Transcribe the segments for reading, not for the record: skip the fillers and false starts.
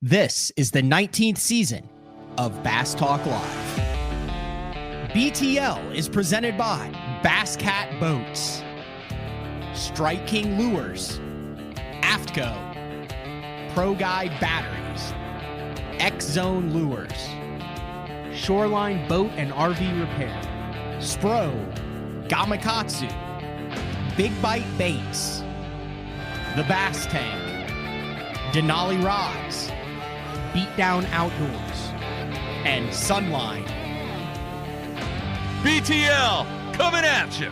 This is the 19th season of Bass Talk Live. BTL is presented by Bass Cat Boats, Strike King Lures, Aftco, Pro Guide Batteries, X-Zone Lures, Shoreline Boat and RV Repair, Spro, Gamakatsu, Big Bite Baits, The Bass Tank, Denali Rods, Beatdown Outdoors, and Sunline. BTL coming at you.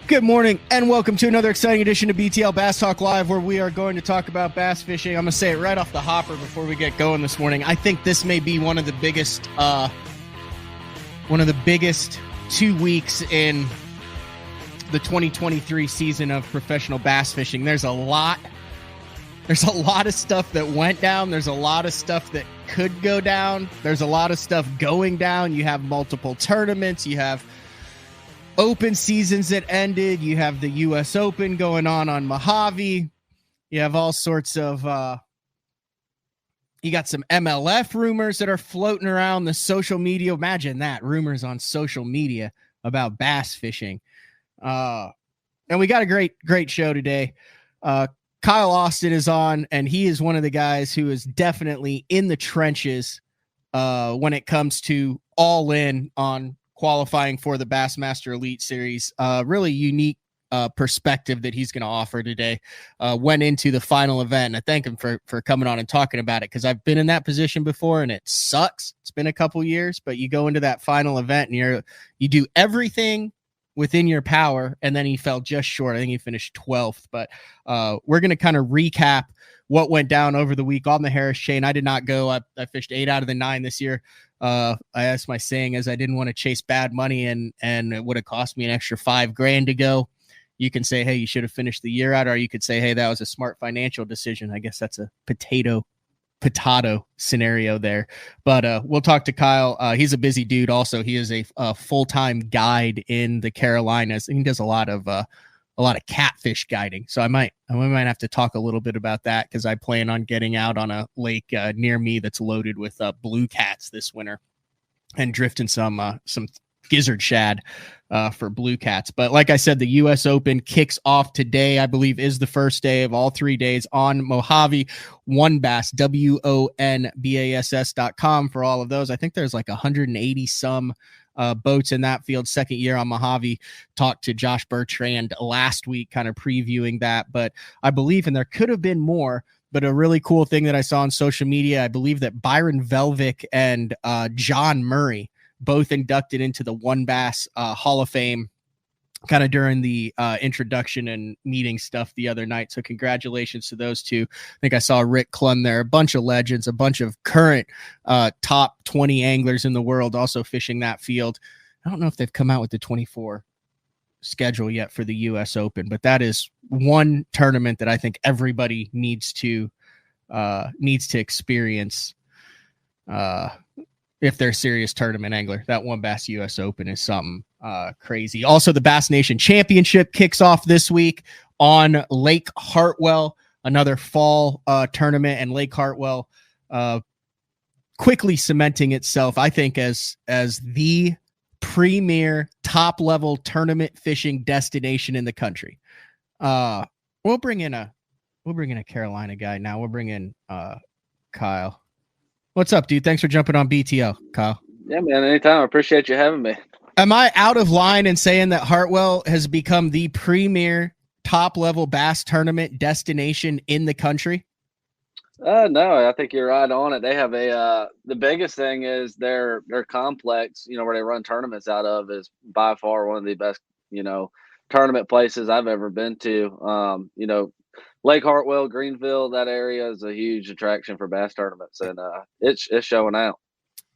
Good morning and welcome to another exciting edition of BTL Bass Talk Live, where we are going to talk about bass fishing. I'm going to say it right off the hopper before we get going this morning. I think this may be one of the biggest 2 weeks in the 2023 season of professional bass fishing. There's a lot of stuff that went down. There's a lot of stuff that could go down. There's a lot of stuff going down. You have multiple tournaments. You have open seasons that ended. You have the U.S. Open going on Mojave. You have all sorts of you got some MLF rumors that are floating around the social media. Imagine that, rumors on social media about bass fishing. And we got a great show today. Kyle Austin is on, and he is one of the guys who is definitely in the trenches when it comes to all in on qualifying for the Bassmaster Elite Series. Really unique perspective that he's going to offer today. Went into the final event, and I thank him for coming on and talking about it, because I've been in that position before, and it sucks. It's been a couple years, but you go into that final event, and you do everything within your power, and then he fell just short. I think he finished 12th, but we're going to kind of recap what went down over the week on the Harris chain. I did not go. I fished 8 out of the 9 this year. As my saying is, I didn't want to chase bad money, and it would have cost me an extra $5,000 to go. You can say, hey, you should have finished the year out, or you could say, hey, that was a smart financial decision. I guess that's a potato scenario there, but we'll talk to Kyle. He's a busy dude. Also, he is a full-time guide in the Carolinas. He does a lot of catfish guiding, so we might have to talk a little bit about that, because I plan on getting out on a lake near me that's loaded with blue cats this winter and drifting some gizzard shad for blue cats. But like I said, the U.S. Open kicks off today. I believe is the first day of all 3 days on Mojave. WONBASS, WONBASS.com for all of those. I think there's like 180 some boats in that field. Second year on Mojave. Talked to Josh Bertrand last week, kind of previewing that, but I believe, and there could have been more, but a really cool thing that I saw on social media, I believe that Byron Velvick and John Murray both inducted into the WONBASS Hall of Fame kind of during the introduction and meeting stuff the other night. So congratulations to those two. I think I saw Rick Klum there, a bunch of legends, a bunch of current top 20 anglers in the world also fishing that field. I don't know if they've come out with the 24 schedule yet for the U.S. Open, but that is one tournament that I think everybody needs to experience if they're a serious tournament angler. That WONBASS U.S. Open is something crazy. Also, the Bass Nation Championship kicks off this week on Lake Hartwell, another fall tournament, and Lake Hartwell quickly cementing itself, I think, as the premier top-level tournament fishing destination in the country. We'll bring in a Carolina guy now. We'll bring in Kyle. What's up, dude? Thanks for jumping on BTL, Kyle. Yeah, man, anytime. I appreciate you having me. Am I out of line in saying that Hartwell has become the premier top-level bass tournament destination in the country? No, I think you're right on it. They have the biggest thing is their complex, where they run tournaments out of, is by far one of the best, tournament places I've ever been to. Lake Hartwell, Greenville, that area is a huge attraction for bass tournaments, and it's showing out.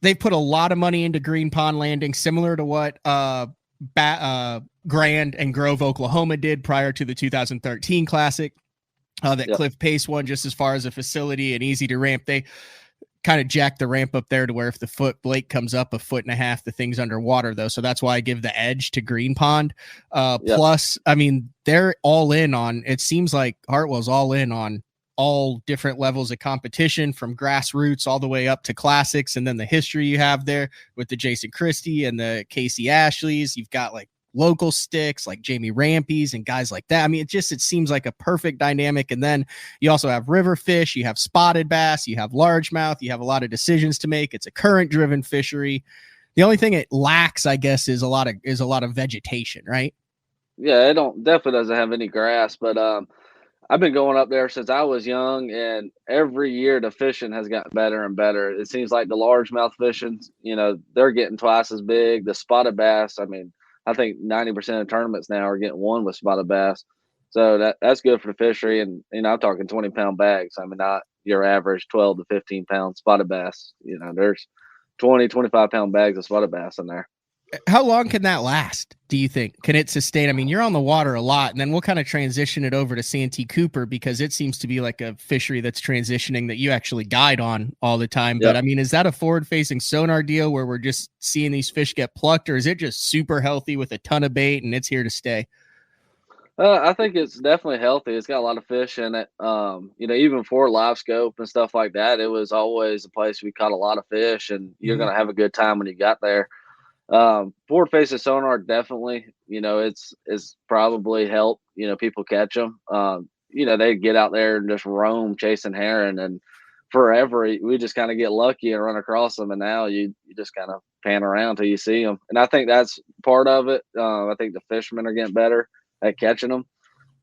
They put a lot of money into Green Pond Landing, similar to what Grand and Grove, Oklahoma did prior to the 2013 Classic that Cliff Pace won, just as far as a facility and easy to ramp. kind of jack the ramp up there to where if the Blake comes up 1.5 feet, the thing's underwater though. So that's why I give the edge to Green Pond. Plus, I mean, they're all in on, it seems like Hartwell's all in on all different levels of competition, from grassroots all the way up to classics. And then the history you have there with the Jason Christie and the Casey Ashleys, you've got like local sticks like Jamie Rampeys and guys like that. I mean, it seems like a perfect dynamic. And then you also have river fish, you have spotted bass, you have largemouth, you have a lot of decisions to make. It's a current driven fishery. The only thing it lacks, I guess, is a lot of vegetation, right? Yeah, it definitely doesn't have any grass, but I've been going up there since I was young, and every year the fishing has gotten better and better. It seems like the largemouth fishing, they're getting twice as big. The spotted bass, I mean, I think 90% of tournaments now are getting won with spotted bass. So that's good for the fishery. And, I'm talking 20-pound bags. I mean, not your average 12 to 15-pound spotted bass. There's 20, 25-pound bags of spotted bass in there. How long can that last, do you think? Can it sustain? I mean, you're on the water a lot, and then we'll kind of transition it over to Santee Cooper, because it seems to be like a fishery that's transitioning that you actually guide on all the time. But I mean, is that a forward-facing sonar deal where we're just seeing these fish get plucked, or is it just super healthy with a ton of bait and it's here to stay? I think it's definitely healthy. It's got a lot of fish in it. Even for live scope and stuff like that, it was always a place we caught a lot of fish, and you're going to have a good time when you got there. Forward facing sonar, definitely, it's probably helped, people catch them. They get out there and just roam chasing herring, and forever we just kind of get lucky and run across them. And now you just kind of pan around till you see them. And I think that's part of it. I think the fishermen are getting better at catching them,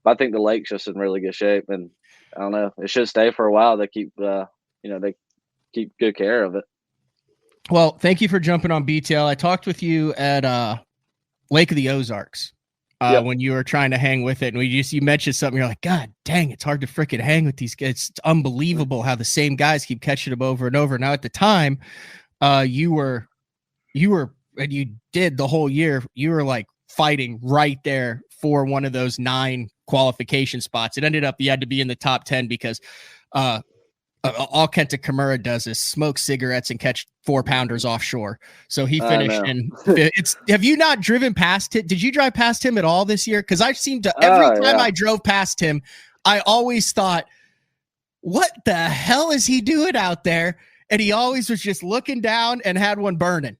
but I think the lake's just in really good shape, and I don't know, it should stay for a while. They keep, they keep good care of it. Well, thank you for jumping on BTL. I talked with you at Lake of the Ozarks when you were trying to hang with it, and you mentioned something. You're like, God dang, it's hard to freaking hang with these guys. It's unbelievable how the same guys keep catching them over and over. Now, at the time, you were, and you did the whole year, you were like fighting right there for one of those 9 qualification spots. It ended up you had to be in the top 10 because all Kenta Kimura does is smoke cigarettes and catch 4-pounders offshore. So he finished have you not driven past it? Did you drive past him at all this year? Because I seemed to every time I drove past him, I always thought, what the hell is he doing out there? And he always was just looking down and had one burning.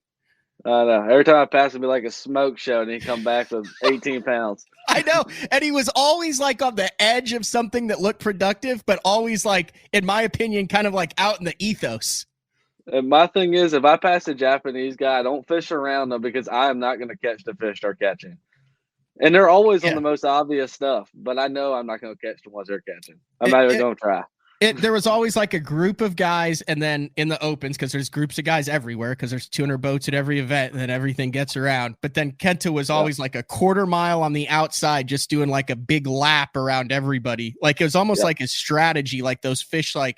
I know. Every time I pass him, be like a smoke show, and he'd come back with 18 pounds. I know. And he was always like on the edge of something that looked productive, but always like, in my opinion, kind of like out in the ethos. And my thing is, if I pass a Japanese guy, I don't fish around them, because I am not going to catch the fish they're catching. And they're always on the most obvious stuff, but I know I'm not going to catch the ones they're catching. I'm not even going to try. There was always like a group of guys, and then in the opens, because there's groups of guys everywhere, because there's 200 boats at every event, and then everything gets around. But then Kenta was always like a quarter mile on the outside, just doing like a big lap around everybody. Like it was almost like his strategy. Like those fish like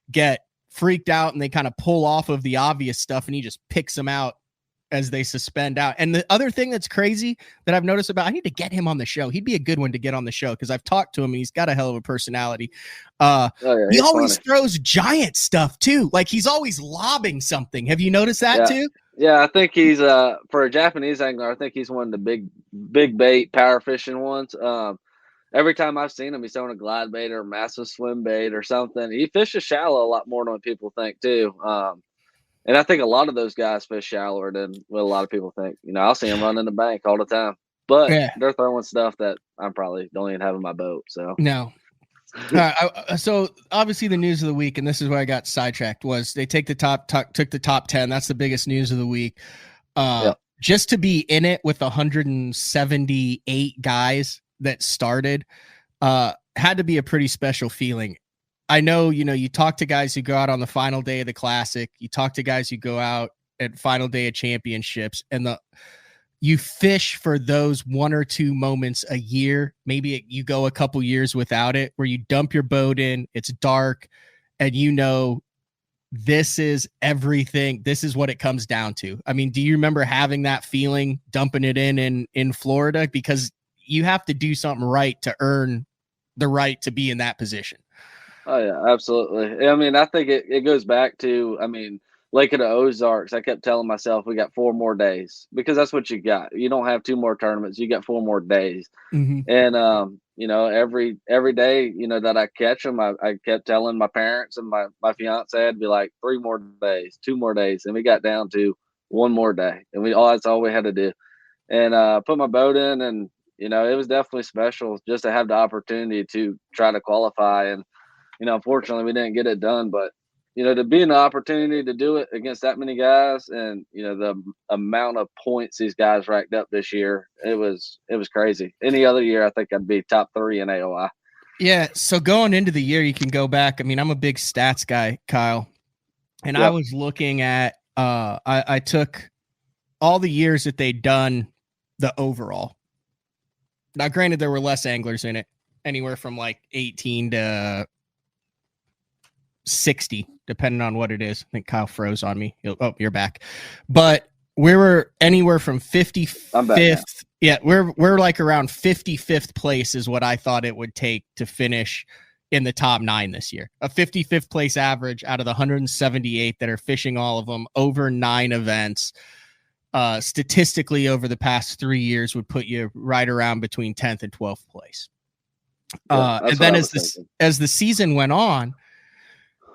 get freaked out and they kind of pull off of the obvious stuff, and he just picks them out as they suspend out. And the other thing that's crazy that I've noticed I need to get him on the show. He'd be a good one to get on the show, because I've talked to him and he's got a hell of a personality. He always throws giant stuff too. Like he's always lobbing something. Have you noticed that too? Yeah, I think he's for a Japanese angler, I think he's one of the big bait power fishing ones. Every time I've seen him, he's throwing a glide bait or a massive swim bait or something. He fishes shallow a lot more than what people think too. And I think a lot of those guys fish shallower than what a lot of people think. I'll see them running the bank all the time, but they're throwing stuff that I probably don't even have in my boat. So no. So obviously the news of the week, and this is where I got sidetracked, was they took the top 10. That's the biggest news of the week. Just to be in it with 178 guys that started, had to be a pretty special feeling. I know, you talk to guys who go out on the final day of the Classic. You talk to guys who go out at final day of championships, and you fish for those 1 or 2 moments a year. Maybe you go a couple years without it, where you dump your boat in, it's dark, and this is everything. This is what it comes down to. I mean, do you remember having that feeling, dumping it in Florida? Because you have to do something right to earn the right to be in that position. Oh yeah, absolutely. I mean, I think it goes back to, I mean, Lake of the Ozarks. I kept telling myself we got 4 more days because that's what you got. You don't have 2 more tournaments. You got 4 more days. Mhm. And every day, that I catch them, I kept telling my parents and my fiance, I'd be like 3 more days, 2 more days, and we got down to 1 more day, and that's all we had to do. And put my boat in, and it was definitely special just to have the opportunity to try to qualify. And unfortunately, we didn't get it done, but to be an opportunity to do it against that many guys, and the amount of points these guys racked up this year, it was crazy. Any other year, I think I'd be top 3 in AOI. Yeah. So going into the year, you can go back. I mean, I'm a big stats guy, Kyle, and I Yep. was looking at. I took all the years that they'd done the overall. Now, granted, there were less anglers in it, anywhere from like 18 to 60, depending on what it is. I think Kyle froze on me. Oh, you're back. But we were anywhere from 55th. I'm back now. Yeah, we're like around 55th place is what I thought it would take to finish in the top 9 this year. A 55th place average out of the 178 that are fishing all of them over 9 events. Statistically, over the past 3 years, would put you right around between 10th and 12th place. And then as the season went on,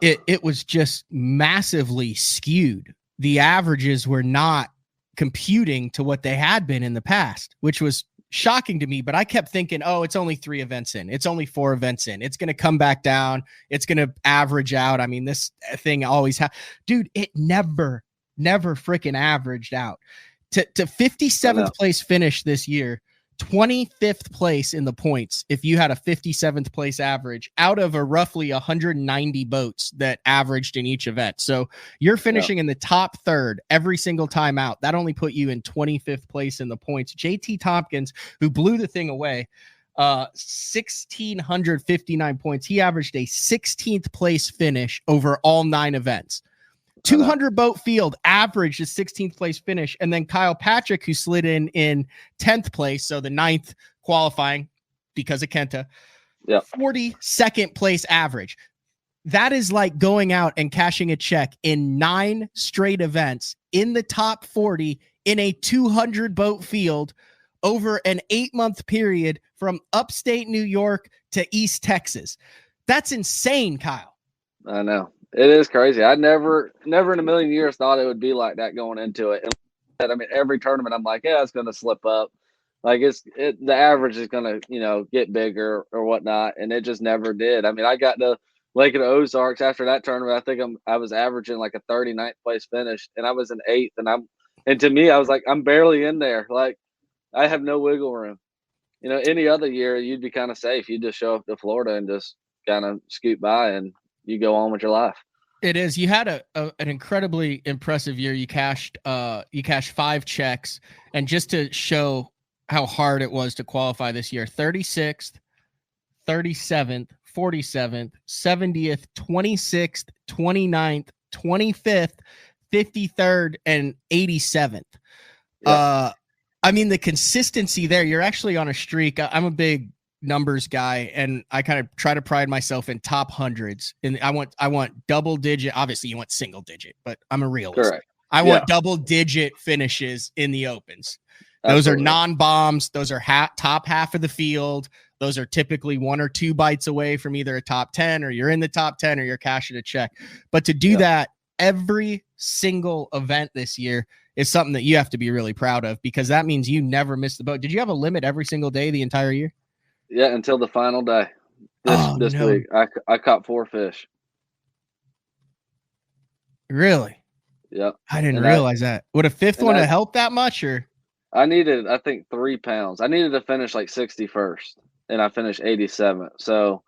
it was just massively skewed. The averages were not computing to what they had been in the past, which was shocking to me. But I kept thinking, oh, it's only 3 events in. It's only 4 events in. It's going to come back down. It's going to average out. I mean, this thing always dude, it never freaking averaged out to 57th place finish this year, 25th place in the points. If you had a 57th place average out of a roughly 190 boats that averaged in each event. So you're finishing in the top third every single time out. That only put you in 25th place in the points. JT Tompkins, who blew the thing away, 1,659 points. He averaged a 16th place finish over all 9 events. 200 boat field averaged a 16th place finish. And then Kyle Patrick, who slid in 10th place, so the 9th qualifying because of Kenta, 42nd place average. That is like going out and cashing a check in 9 straight events in the top 40 in a 200 boat field over an 8-month period from upstate New York to East Texas. That's insane, Kyle. I know. It is crazy. I never in a million years thought it would be like that going into it. And I mean, every tournament I'm like, yeah, it's going to slip up. Like the average is going to, get bigger or whatnot. And it just never did. I mean, I got to Lake of the Ozarks after that tournament. I think I was averaging like a 39th place finish, and I was in 8th. And to me, I was like, I'm barely in there. Like, I have no wiggle room. Any other year you'd be kind of safe. You just show up to Florida and just kind of scoot by, and you go on with your life. It is. You had an incredibly impressive year. You cashed 5 checks, and just to show how hard it was to qualify this year, 36th, 37th, 47th, 70th, 26th, 29th, 25th, 53rd, and 87th. Yeah. I mean, the consistency there, you're actually on a streak. I'm a big numbers guy, and I kind of try to pride myself in top hundreds. And I want double digit. Obviously, you want single digit, but I'm a realist. Correct. I want double digit finishes in the opens. Those are non-bombs. Those are top half of the field. Those are typically 1 or 2 bites away from either a top 10, or you're in the top 10, or you're cashing a check. But to do that every single event this year is something that you have to be really proud of, because that means you never missed the boat. Did you have a limit every single day the entire year? Yeah, until the final day. This week, I caught 4 fish. Really? Yep. I didn't realize that. Would a 5th one have helped that much, or? I needed, I think, 3 pounds. I needed to finish like 61st, and I finished 87th. So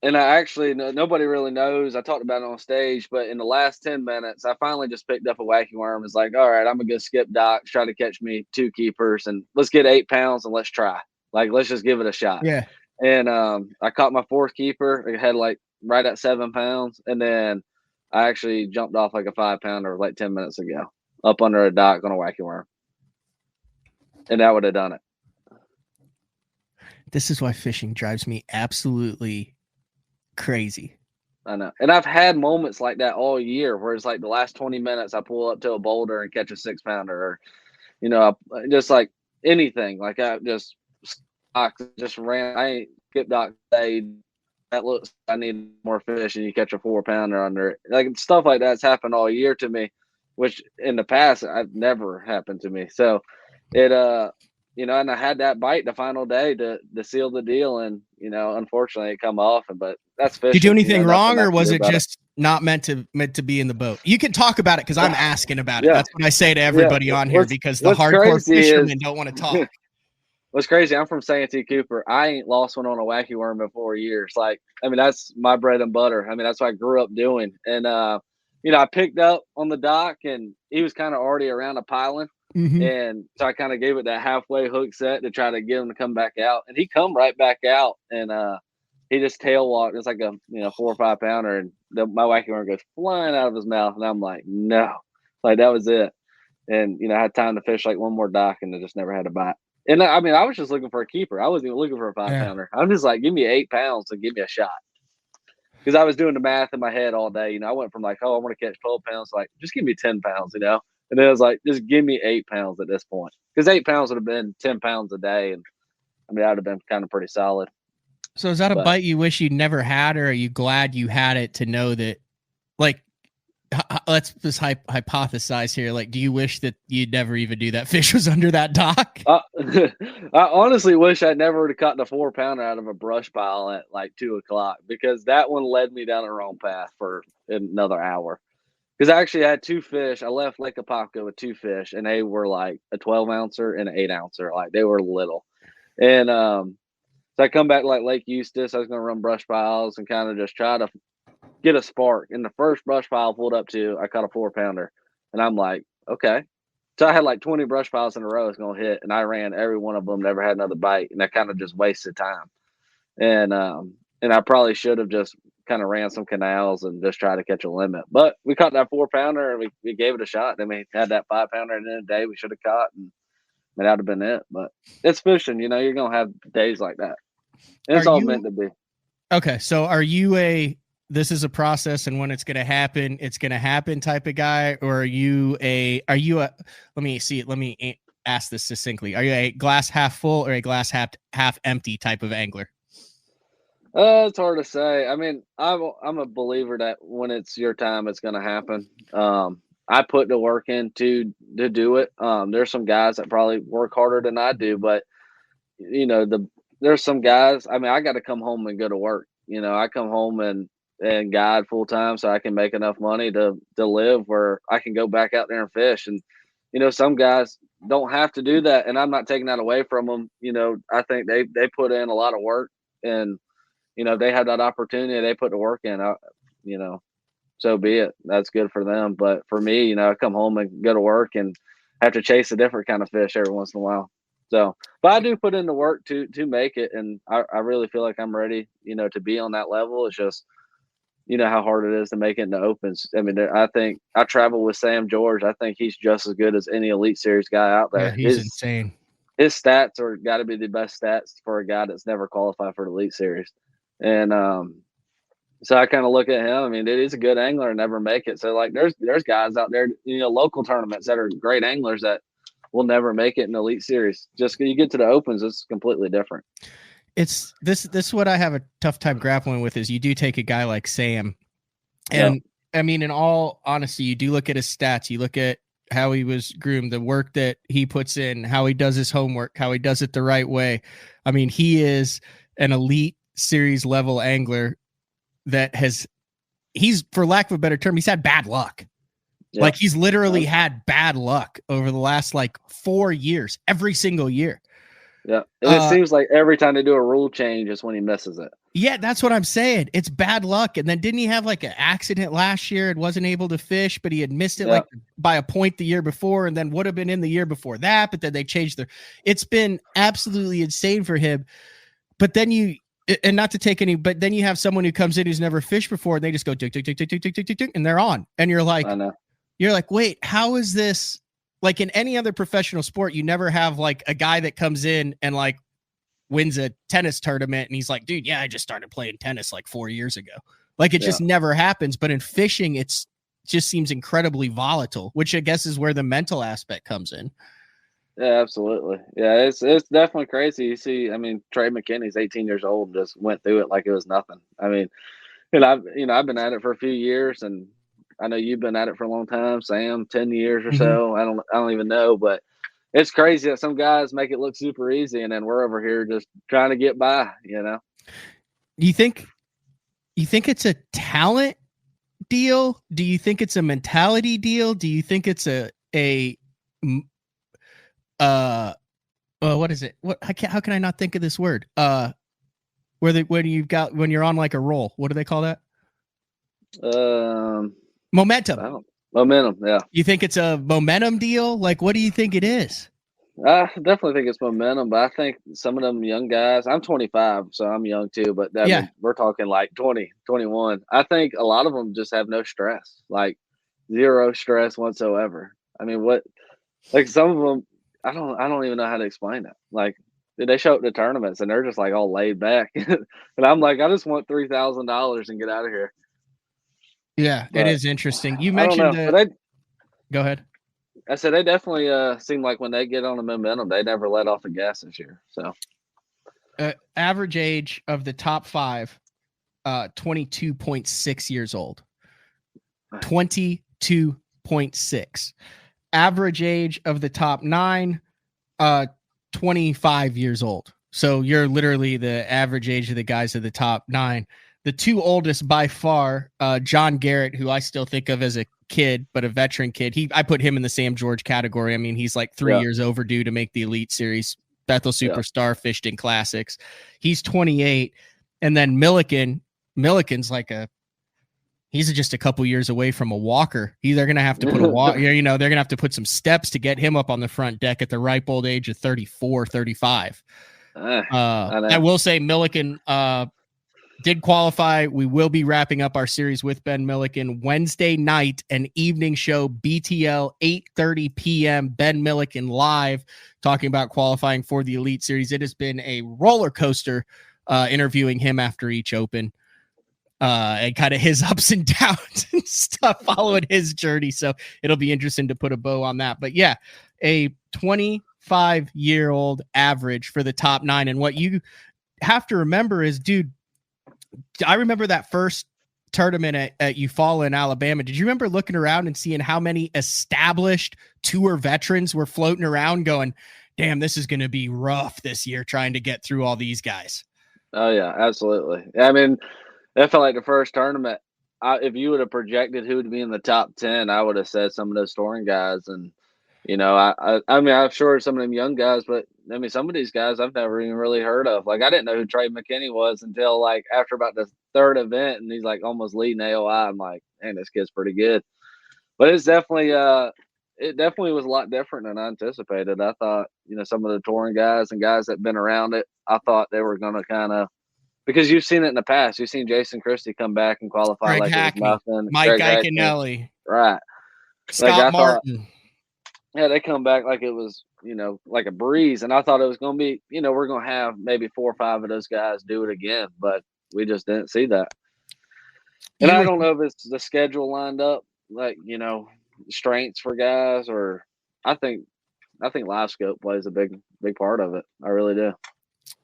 and I actually, nobody really knows. I talked about it on stage, but in the last 10 minutes, I finally just picked up a wacky worm. It's like, all right, I'm going to go skip docks, try to catch me 2 keepers, and let's get 8 pounds and let's try. Like, let's just give it a shot. Yeah. And I caught my 4th keeper. It had like right at 7 pounds. And then I actually jumped off like a 5-pounder like 10 minutes ago up under a dock on a wacky worm. And that would have done it. This is why fishing drives me absolutely crazy. I know. And I've had moments like that all year where it's like the last 20 minutes I pull up to a boulder and catch a 6-pounder, or, just like anything. Like I just ran. I ain't skip dock today. That looks, I need more fish, and you catch a 4-pounder under it. Like stuff like that's happened all year to me, which in the past I've never happened to me. So it, and I had that bite the final day to seal the deal, and unfortunately it come off. But that's fishing. Did you do anything wrong, or nothing was it just not meant to be in the boat? You can talk about it because I'm asking about it. That's what I say to everybody on here, because the hardcore fishermen don't want to talk. What's crazy, I'm from Santee Cooper. I ain't lost one on a wacky worm in 4 years. Like, I mean, that's my bread and butter. I mean, that's what I grew up doing. And, I picked up on the dock, and he was kind of already around a piling. Mm-hmm. And so I kind of gave it that halfway hook set to try to get him to come back out. And he come right back out, and he just tail walked. It's like a 4 or 5 pounder, and my wacky worm goes flying out of his mouth. And I'm like, no. Like, that was it. And, I had time to fish like one more dock, and I just never had a bite. And I mean, I was just looking for a keeper. I wasn't even looking for a 5-pounder. I'm just like, give me 8 pounds and give me a shot. Because I was doing the math in my head all day. I went from like, I want to catch 12 pounds, like, just give me 10 pounds, And then I was like, just give me 8 pounds at this point. Because 8 pounds would have been 10 pounds a day. And I mean, that would have been kind of pretty solid. So is that a bite you wish you'd never had, or are you glad you had it to know that, like, let's just hypothesize here. Like, do you wish that you'd never even do that? Fish was under that dock. I honestly wish I never would have caught the 4-pounder out of a brush pile at like 2:00, because that one led me down the wrong path for another hour. Because I actually had 2 fish. I left Lake Apopka with 2 fish, and they were like a 12-ouncer and an 8-ouncer. Like, they were little. And so I come back like Lake Eustis. I was going to run brush piles and kind of just try to get a spark. And the first brush pile I pulled up to, I caught a 4-pounder, and I'm like, okay. So I had like 20 brush piles in a row I was going to hit, and I ran every one of them, never had another bite, and I kind of just wasted time. And I probably should have just kind of ran some canals and just try to catch a limit. But we caught that 4-pounder, and we gave it a shot. Then we had that 5-pounder in a day we should have caught, and that would have been it. But it's fishing, you're going to have days like that. And it's all meant to be. Okay, so are you this is a process, and when it's going to happen type of guy, or are you let me ask this succinctly. Are you a glass half full or a glass half empty type of angler? It's hard to say. I mean, I'm a believer that when it's your time, it's going to happen. I put the work in to do it. There's some guys that probably work harder than I do, but there's some guys, I mean, I got to come home and go to work. I come home and guide full time so I can make enough money to live where I can go back out there and fish. And, some guys don't have to do that. And I'm not taking that away from them. I think they put in a lot of work, and, they have that opportunity, they put the work in, so be it. That's good for them. But for me, I come home and go to work and have to chase a different kind of fish every once in a while. So, but I do put in the work to make it. And I really feel like I'm ready, to be on that level. It's just, how hard it is to make it in the opens. I mean, I think I travel with Sam George. I think he's just as good as any Elite Series guy out there. Yeah, he's insane. His stats are got to be the best stats for a guy that's never qualified for the Elite Series. And so I kind of look at him. I mean, dude, he's a good angler and never make it. So, like, there's guys out there, local tournaments that are great anglers that will never make it in the Elite Series. Just you get to the opens, it's completely different. It's this is what I have a tough time grappling with, is you do take a guy like Sam, and I mean, in all honesty, you do look at his stats, you look at how he was groomed, the work that he puts in, how he does his homework, how he does it the right way. I mean, he is an Elite Series level angler that he's, for lack of a better term, he's had bad luck. Yeah. Like, he's literally had bad luck over the last like 4 years, every single year. Yeah. And it seems like every time they do a rule change is when he misses it. Yeah, that's what I'm saying. It's bad luck. And then didn't he have like an accident last year and wasn't able to fish, but he had missed it like by a point the year before, and then would have been in the year before that, but then they changed it's been absolutely insane for him. But then and not to take any, but then you have someone who comes in who's never fished before, and they just go tick, tick, tick, tick, tick, tick, tick, tick, tick, and they're on. And you're like, wait, how is this? Like, in any other professional sport, you never have like a guy that comes in and like wins a tennis tournament and he's like, dude, yeah, I just started playing tennis like 4 years ago. Like it just never happens. But in fishing, it's just seems incredibly volatile, which I guess is where the mental aspect comes in. Yeah, absolutely. Yeah, it's definitely crazy. You see, I mean, Trey McKinney's 18 years old and just went through it like it was nothing. I mean, and I've been at it for a few years, and I know you've been at it for a long time, Sam, 10 years or so. I don't even know, but it's crazy that some guys make it look super easy, and then we're over here just trying to get by. Do you think it's a talent deal? Do you think it's a mentality deal? Do you think it's what is it? How can I not think of this word? When you're on like a roll, what do they call that? Momentum. Momentum. Yeah. You think it's a momentum deal? Like, what do you think it is? I definitely think it's momentum, but I think some of them young guys, I'm 25, so I'm young too, but I mean, we're talking like 20, 21. I think a lot of them just have no stress, like zero stress whatsoever. I mean, like some of them, I don't even know how to explain it. Like, they show up to tournaments and they're just like all laid back. And I'm like, I just want $3,000 and get out of here. Yeah, But it is interesting. You I don't mentioned know, go ahead. I said they definitely seem like when they get on the momentum, they never let off the gas this year. So, average age of the top 5, 22.6 years old. 22.6. Average age of the top 9, 25 years old. So you're literally the average age of the guys of the top 9. The 2 oldest by far, John Garrett, who I still think of as a kid, but a veteran kid. I put him in the Sam George category. I mean, he's like 3 years overdue to make the Elite Series. Bethel Superstar, fished in classics. He's 28. And then Milliken's like he's just a couple years away from a walker. They're going to have to put they're going to have to put some steps to get him up on the front deck at the ripe old age of 34, 35. I will say Milliken, did qualify. We will be wrapping up our series with Ben Milliken Wednesday night, an evening show, BTL, 8:30 p.m. Ben Milliken live, talking about qualifying for the Elite Series. It has been a roller coaster interviewing him after each Open, and kind of his ups and downs and stuff following his journey. So it'll be interesting to put a bow on that. But yeah, a 25-year-old average for the top 9. And what you have to remember is, dude, I remember that first tournament at Eufaula in Alabama. Did you remember looking around and seeing how many established tour veterans were floating around going, damn, this is going to be rough this year trying to get through all these guys? Oh, yeah, absolutely. I mean, that felt like the first tournament. If you would have projected who would be in the top 10, I would have said some of those touring guys. And, I mean, I'm sure some of them young guys, but I mean, some of these guys I've never even really heard of. Like, I didn't know who Trey McKinney was until like after about the third event, and he's like almost leading AOI. I'm like, man, this kid's pretty good. But it's definitely it definitely was a lot different than I anticipated. I thought, some of the touring guys and guys that been around it, I thought they were going to kind of, because you've seen it in the past. You've seen Jason Christie come back and qualify Greg like Hackney, it was nothing. Mike Iaconelli, right? Scott Martin. Yeah, they come back like it was, like a breeze. And I thought it was going to be, we're going to have maybe 4 or 5 of those guys do it again, but we just didn't see that. And I don't know if it's the schedule lined up, like, strengths for guys, or I think live scope plays a big part of it. I really do.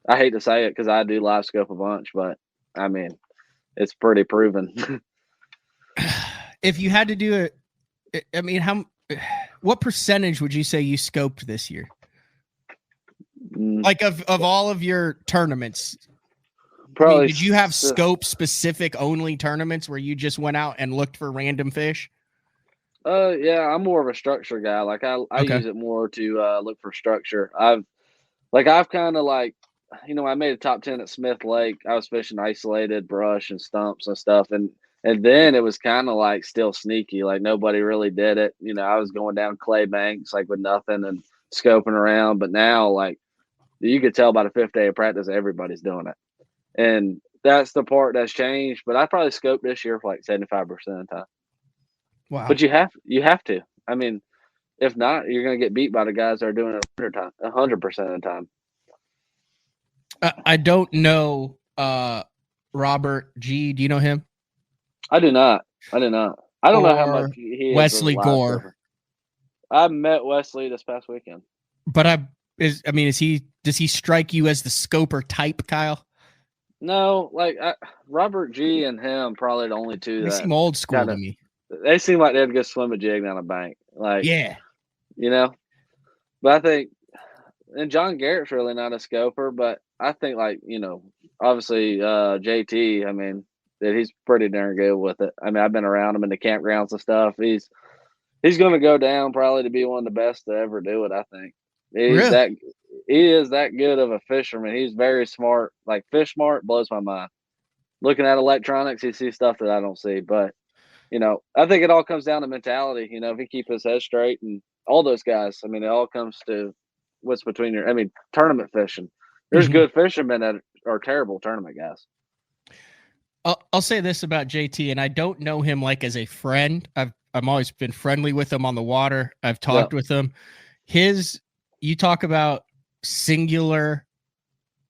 I hate to say it because I do live scope a bunch, but I mean, it's pretty proven. If you had to do it, I mean, what percentage would you say you scoped this year? Like of all of your tournaments, probably. I mean, did you have scope specific only tournaments where you just went out and looked for random fish? Yeah, I'm more of a structure guy. Like I use it more to look for structure. I've kind of like, I made a top 10 at Smith Lake. I was fishing isolated brush and stumps and stuff, and then it was kind of like still sneaky, like nobody really did it. I was going down clay banks like with nothing and scoping around. But now, like, you could tell by the 5th day of practice, everybody's doing it, and that's the part that's changed. But I probably scoped this year for like 75% of the time. Wow! But you have to. I mean, if not, you're going to get beat by the guys that are doing it 100% of the time. I don't know Robert G. Do you know him? I do not. I don't know how much Or he is of a Wesley live Gore. scoper. I met Wesley this past weekend. But does he strike you as the scoper type, Kyle? No, like Robert G and him probably the only two They that seem old school to me. They seem like they'd go swim a jig down a bank. Like, Yeah. you know. But I think, and John Garrett's really not a scoper, but I think, like, obviously JT, I mean, that he's pretty darn good with it. I mean, I've been around him in the campgrounds and stuff. He's going to go down probably to be one of the best to ever do it. I think Really? he is that good of a fisherman. He's very smart, like fish smart. Blows my mind. Looking at electronics, he sees stuff that I don't see. But I think it all comes down to mentality. If he keep his head straight and all those guys. I mean, it all comes to what's between tournament fishing. There's good fishermen that are terrible tournament guys. I'll say this about JT, and I don't know him like as a friend. I've always been friendly with him on the water. I've talked with him. You talk about singular,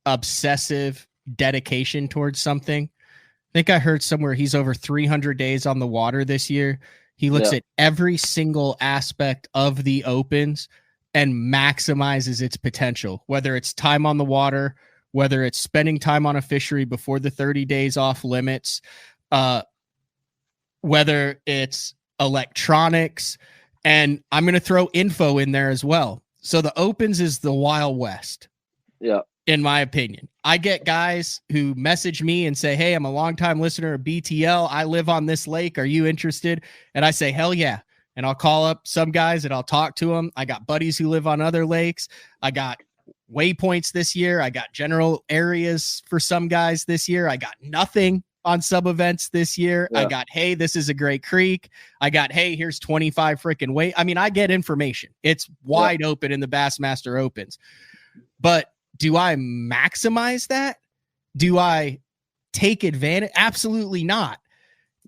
obsessive dedication towards something. I think I heard somewhere he's over 300 days on the water this year. He looks at every single aspect of the opens and maximizes its potential, whether it's time on the water, whether it's spending time on a fishery before the 30 days off limits, whether it's electronics, and I'm going to throw info in there as well. So the opens is the Wild West. Yeah. In my opinion, I get guys who message me and say, "Hey, I'm a longtime listener of BTL. I live on this lake. Are you interested?" And I say, "Hell yeah." And I'll call up some guys and I'll talk to them. I got buddies who live on other lakes. I got waypoints this year. I got general areas for some guys this year. I got nothing on sub events this year. I got, hey, this is a great creek. I got, hey, here's 25 freaking weight. I mean, I get information. It's wide open in the Bassmaster Opens. But do I maximize that? Do I take advantage? Absolutely not.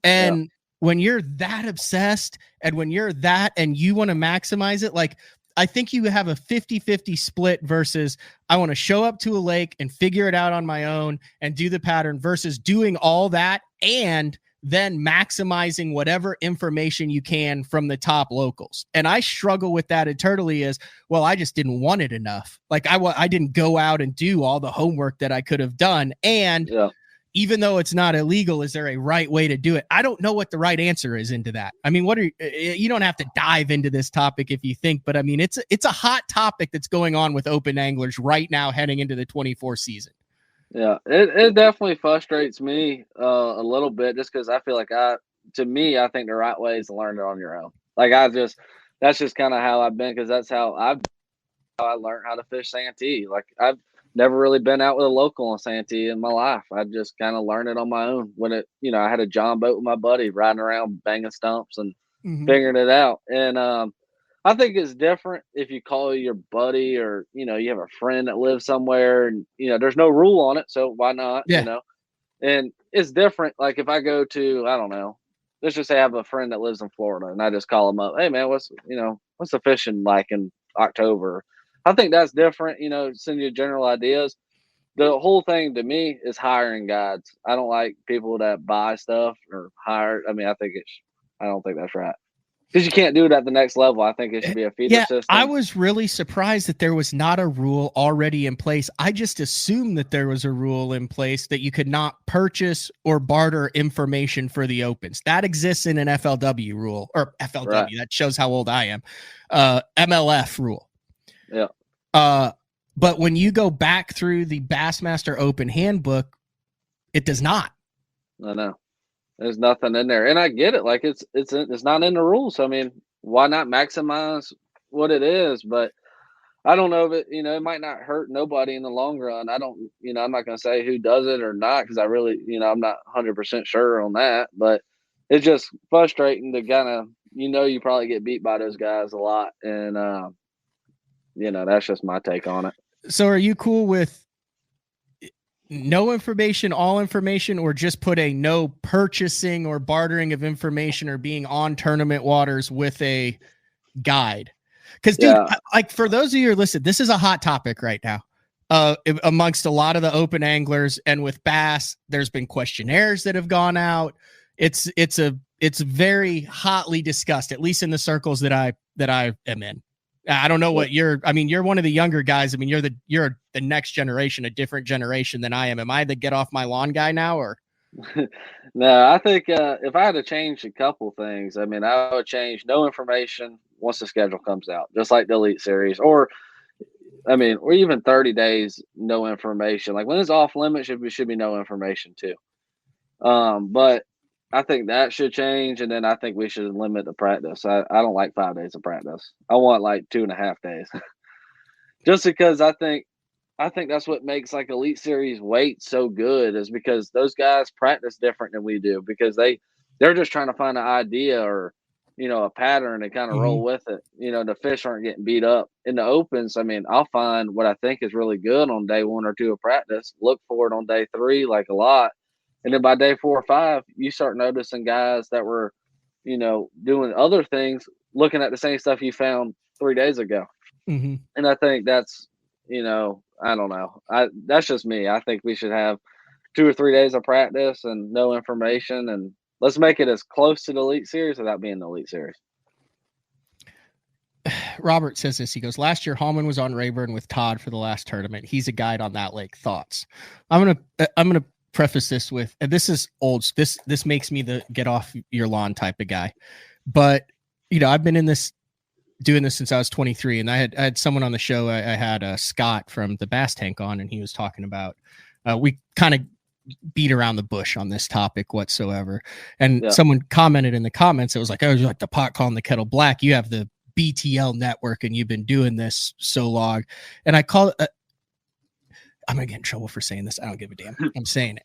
And when you're that obsessed and when you're that and you want to maximize it, like, I think you have a 50-50 split versus I want to show up to a lake and figure it out on my own and do the pattern versus doing all that and then maximizing whatever information you can from the top locals. And I struggle with that internally as, well, I just didn't want it enough. Like I didn't go out and do all the homework that I could have done. And even though it's not illegal, is there a right way to do it? I don't know what the right answer is into that. I mean, you don't have to dive into this topic if you think, but I mean, it's a hot topic that's going on with open anglers right now heading into the 24 season. Yeah, it definitely frustrates me a little bit just because I feel like I think the right way is to learn it on your own. Like that's just kind of how I've been because that's how I learned how to fish Santee. Like I've never really been out with a local on Santee in my life. I just kind of learned it on my own when I had a John boat with my buddy riding around banging stumps and figuring it out. And I think it's different if you call your buddy or, you have a friend that lives somewhere and, there's no rule on it. So why not, and it's different. Like if I go to, I don't know, let's just say I have a friend that lives in Florida and I just call him up. Hey man, what's the fishing like in October? I think that's different, send you general ideas. The whole thing to me is hiring guides. I don't like people that buy stuff or hire. I mean, I don't think that's right. Because you can't do it at the next level. I think it should be a feeder system. I was really surprised that there was not a rule already in place. I just assumed that there was a rule in place that you could not purchase or barter information for the opens. That exists in an FLW rule, or FLW. Right. That shows how old I am. MLF rule. Yeah. But when you go back through the Bassmaster Open Handbook, it does not. I know. There's nothing in there, and I get it. Like it's not in the rules. So, I mean, why not maximize what it is? But I don't know if it. It might not hurt nobody in the long run. I don't. I'm not going to say who does it or not because I really, I'm not 100% sure on that. But it's just frustrating to kind of, you probably get beat by those guys a lot, and that's just my take on it. So, are you cool with no information, all information, or just put a no purchasing or bartering of information or being on tournament waters with a guide? Because, dude, like for those of you who listen, this is a hot topic right now. amongst a lot of the open anglers, and with bass, there's been questionnaires that have gone out. It's very hotly discussed, at least in the circles that I am in. I don't know what you're one of the younger guys. I mean, you're the next generation, a different generation than I am. Am I the get off my lawn guy now, or? No, I think if I had to change a couple things, I mean, I would change no information once the schedule comes out, just like the Elite Series, or even 30 days, no information. Like when it's off limits, should be no information too. But I think that should change, and then I think we should limit the practice. I don't like 5 days of practice. I want like 2.5 days, just because I think that's what makes like Elite Series weight so good, is because those guys practice different than we do, because they're just trying to find an idea or a pattern and kind of roll with it. The fish aren't getting beat up. In the opens, I mean, I'll find what I think is really good on day 1 or 2 of practice, look for it on day 3 like a lot, and then by day 4 or 5 you start noticing guys that were doing other things, looking at the same stuff you found 3 days ago. And I think that's I don't know, that's just me. I think we should have 2 or 3 days of practice and no information, and let's make it as close to the Elite Series without being the Elite Series. Robert says this. He goes, last year Hallman was on Rayburn with Todd for the last tournament. He's a guide on that lake. Thoughts? I'm gonna preface this with, and this is old. This makes me the get off your lawn type of guy, but I've been doing this since I was 23, and I had someone on the show. I had Scott from the Bass Tank on, and he was talking about we kind of beat around the bush on this topic whatsoever. And someone commented in the comments, it was like, oh, you're like the pot calling the kettle black. You have the BTL network and you've been doing this so long. And I call it, I'm going to get in trouble for saying this. I don't give a damn. I'm saying it.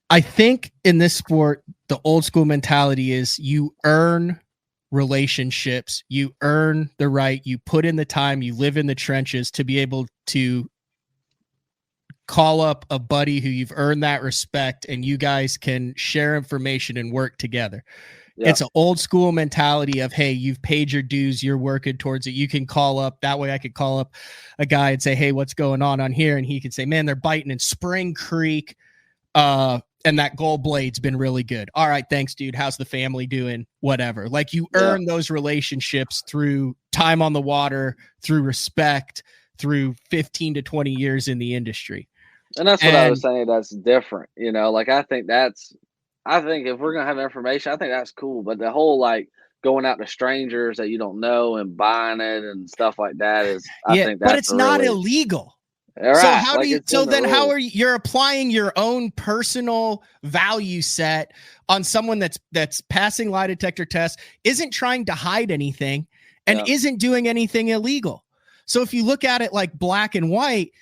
I think in this sport, the old school mentality is you earn relationships, you earn the right, you put in the time, you live in the trenches to be able to call up a buddy who you've earned that respect, and you guys can share information and work together. It's an old school mentality of, hey, you've paid your dues, you're working towards it. You can call up. That way I could call up a guy and say, hey, what's going on here? And he could say, man, they're biting in Spring Creek. And that gold blade's been really good. All right, thanks, dude. How's the family doing? Whatever. Like you earn those relationships through time on the water, through respect, through 15 to 20 years in the industry. And that's what I was saying. That's different. Like I think if we're going to have information, I think that's cool. But the whole like going out to strangers that you don't know and buying it and stuff like that is, I think that's, but it's not illegal. Right. So how do you? So then, how are you? You're applying your own personal value set on someone that's passing lie detector tests, isn't trying to hide anything, and isn't doing anything illegal. So if you look at it like black and white,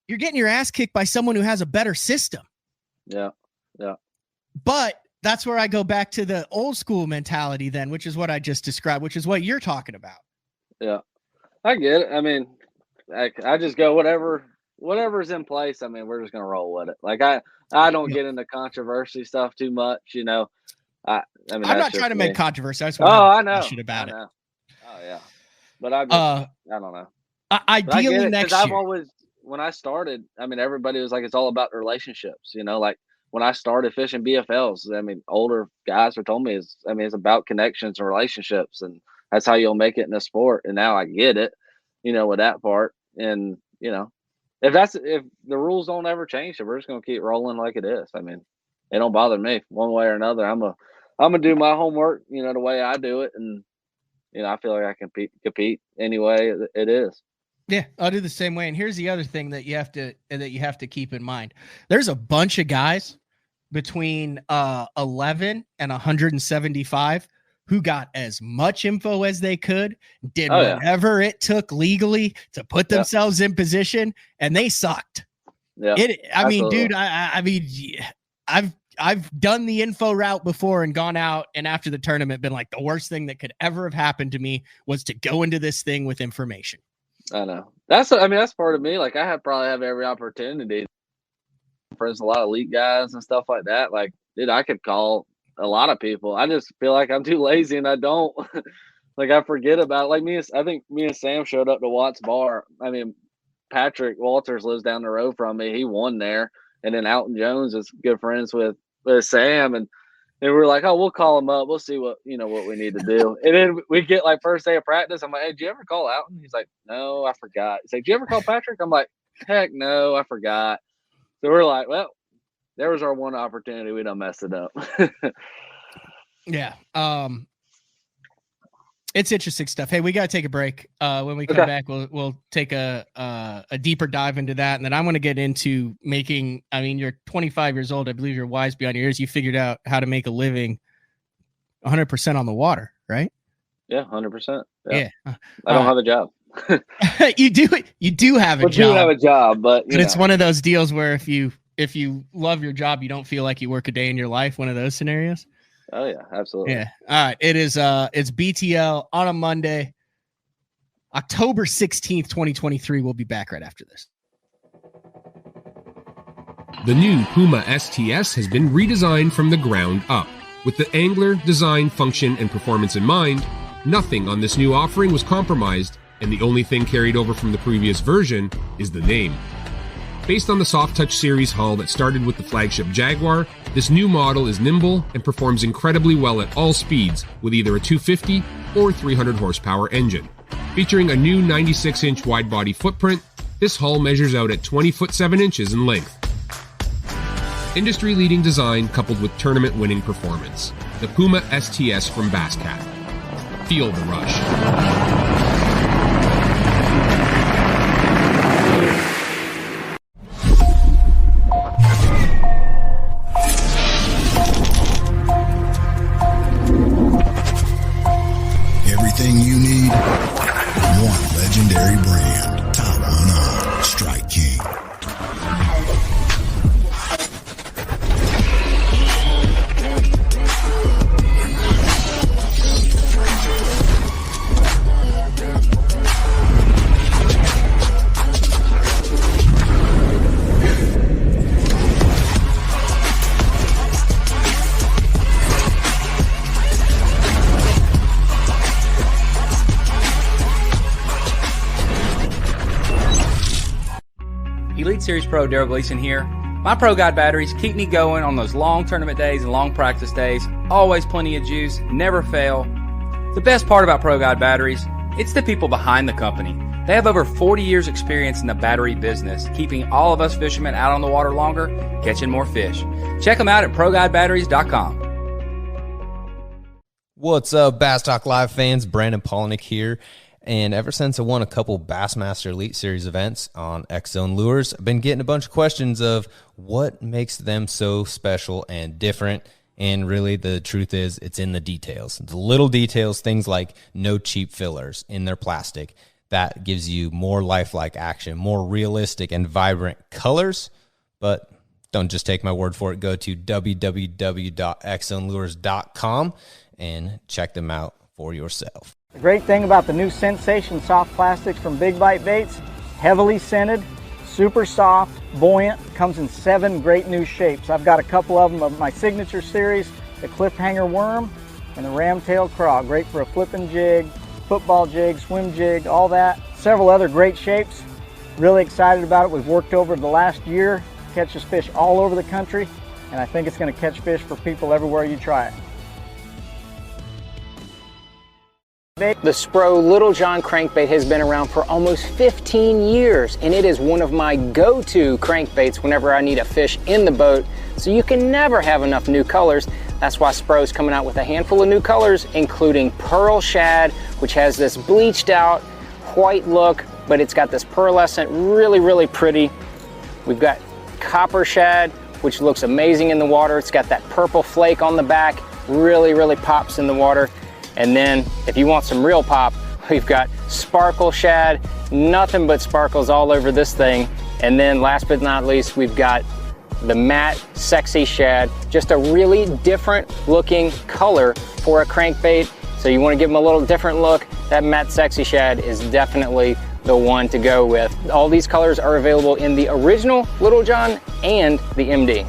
you're getting your ass kicked by someone who has a better system. Yeah. But that's where I go back to the old school mentality, then, which is what I just described, which is what you're talking about. Yeah, I get it. I mean, I just go whatever's in place. I mean, we're just gonna roll with it. Like I don't get into controversy stuff too much. I'm not trying to make controversy. I just want to shit about it. Oh yeah, but I don't know. Ideally next year. I've always, when I started, I mean, everybody was like, it's all about the relationships. Like when I started fishing BFLs, I mean, older guys were told me it's about connections and relationships, and that's how you'll make it in the sport. And now I get it, with that part. And if the rules don't ever change, we're just gonna keep rolling like it is. I mean, it don't bother me one way or another. I'm gonna do my homework, the way I do it, and I feel like I can compete any way it is. Yeah, I'll do the same way. And here's the other thing that you have to keep in mind. There's a bunch of guys between 11 and 175 who got as much info as they could, did whatever it took legally to put themselves in position, and they sucked. Yeah, I mean, dude, I've done the info route before and gone out, and after the tournament been like, the worst thing that could ever have happened to me was to go into this thing with information. I know. That's part of me. Like I probably have every opportunity. Friends, a lot of elite guys and stuff like that. Like, dude, I could call a lot of people. I just feel like I'm too lazy and I don't. Like I forget about it. Like I think me and Sam showed up to Watts Bar. I mean, Patrick Walters lives down the road from me. He won there. And then Alton Jones is good friends with Sam. And we're like, oh, we'll call him up. We'll see what we need to do. And then we get like first day of practice. I'm like, hey, did you ever call Alton? He's like, no, I forgot. He's like, did you ever call Patrick? I'm like, heck no, I forgot. So we're like, well, there was our one opportunity. We done messed it up. Yeah. It's interesting stuff. Hey, we got to take a break. When we come back, we'll take a deeper dive into that. And then I want to get into making, I mean, you're 25 years old. I believe you're wise beyond your years. You figured out how to make a living 100% on the water, right? Yeah, 100%. Yeah. I don't have a job. You do have a job. You have a job, but it's one of those deals where if you love your job, you don't feel like you work a day in your life. One of those scenarios. Oh yeah, absolutely. Yeah. All right. It is it's BTL on a Monday, October 16th, 2023. We'll be back right after this. The new Puma STS has been redesigned from the ground up. With the Angler design, function, and performance in mind, nothing on this new offering was compromised, and the only thing carried over from the previous version is the name. Based on the Soft Touch series hull that started with the flagship Jaguar, this new model is nimble and performs incredibly well at all speeds with either a 250 or 300 horsepower engine. Featuring a new 96-inch wide-body footprint, this hull measures out at 20 foot 7 inches in length. Industry-leading design coupled with tournament-winning performance. The Puma STS from Basscat. Feel the rush. Everything you need, one legendary brand. Top one on Strike King. Elite Series Pro Daryl Gleason here. My Pro Guide batteries keep me going on those long tournament days and long practice days. Always plenty of juice, never fail. The best part about Pro Guide batteries, it's the people behind the company. They have over 40 years experience in the battery business, keeping all of us fishermen out on the water longer, catching more fish. Check them out at ProGuideBatteries.com. What's up, Bass Talk Live fans? Brandon Polnick here. And ever since I won a couple Bassmaster Elite Series events on X-Zone Lures, I've been getting a bunch of questions of what makes them so special and different. And really, the truth is, it's in the details. The little details, things like no cheap fillers in their plastic. That gives you more lifelike action, more realistic and vibrant colors. But don't just take my word for it. Go to www.xzonelures.com and check them out for yourself. The great thing about the new Sensation soft plastics from Big Bite Baits, heavily scented, super soft, buoyant, comes in 7 great new shapes. I've got a couple of them of my signature series, the cliffhanger worm and the ramtail craw. Great for a flipping jig, football jig, swim jig, all that. Several other great shapes. Really excited about it. We've worked over the last year, catches fish all over the country, and I think it's going to catch fish for people everywhere you try it. The Spro Little John crankbait has been around for almost 15 years, and it is one of my go-to crankbaits whenever I need a fish in the boat, so you can never have enough new colors. That's why Spro's coming out with a handful of new colors, including Pearl Shad, which has this bleached out white look, but it's got this pearlescent, really, really pretty. We've got Copper Shad, which looks amazing in the water. It's got that purple flake on the back, really, really pops in the water. And then if you want some real pop, we've got Sparkle Shad, nothing but sparkles all over this thing. And then last but not least, we've got the matte Sexy Shad, just a really different looking color for a crankbait. So you want to give them a little different look, that matte Sexy Shad is definitely the one to go with. All these colors are available in the original Little John and the MD.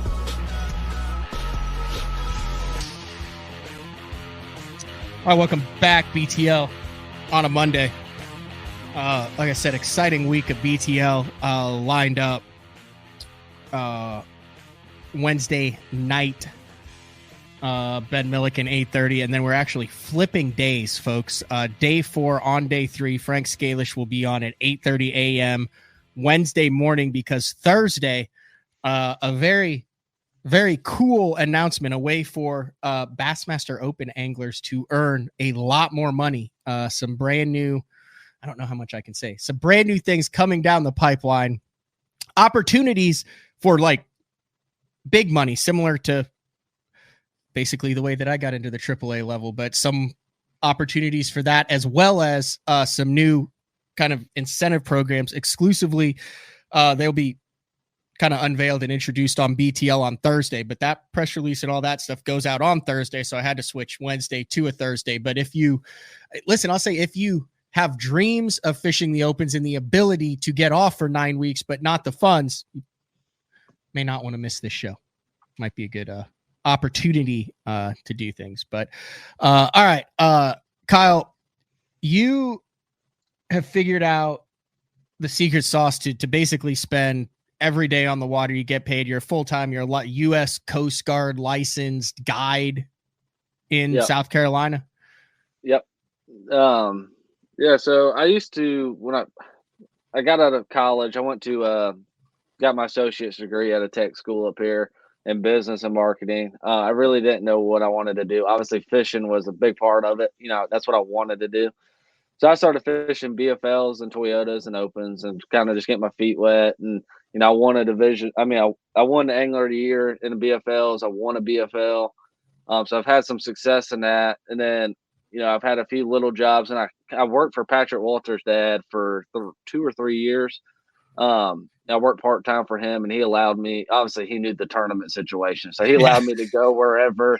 All right, welcome back, BTL, on a Monday. like I said, exciting week of BTL lined up Wednesday night. Ben Milliken 8:30, and then we're actually flipping days, folks. Day 4 on day 3, Frank Scalish will be on at 8:30 a.m. Wednesday morning, because Thursday, a very, very cool announcement, a way for Bassmaster Open anglers to earn a lot more money. Some brand new, I don't know how much I can say, some brand new things coming down the pipeline, opportunities for like big money, similar to basically the way that I got into the AAA level, but some opportunities for that, as well as some new kind of incentive programs exclusively. They'll be kind of unveiled and introduced on BTL on Thursday, but that press release and all that stuff goes out on Thursday. So I had to switch Wednesday to a Thursday. But if you listen, I'll say, if you have dreams of fishing the opens and the ability to get off for 9 weeks, but not the funds, you may not want to miss this show. Might be a good opportunity to do things. But all right, Kyle, you have figured out the secret sauce to basically spend every day on the water. You get paid. You're full-time. You're a U.S. Coast Guard licensed guide in South Carolina. Yep. Yeah. So I used to, when I got out of college, I went to got my associate's degree at a tech school up here in business and marketing. I really didn't know what I wanted to do. Obviously, fishing was a big part of it. You know, that's what I wanted to do. So I started fishing BFLs and Toyotas and opens and kind of just get my feet wet. And, you know, I won a division. I mean, I won the Angler of the Year in the BFLs. I won a BFL. So I've had some success in that. And then, you know, I've had a few little jobs, and I worked for Patrick Walter's dad for 2 or 3 years. I worked part-time for him, and he allowed me, obviously he knew the tournament situation, so he allowed me to go wherever.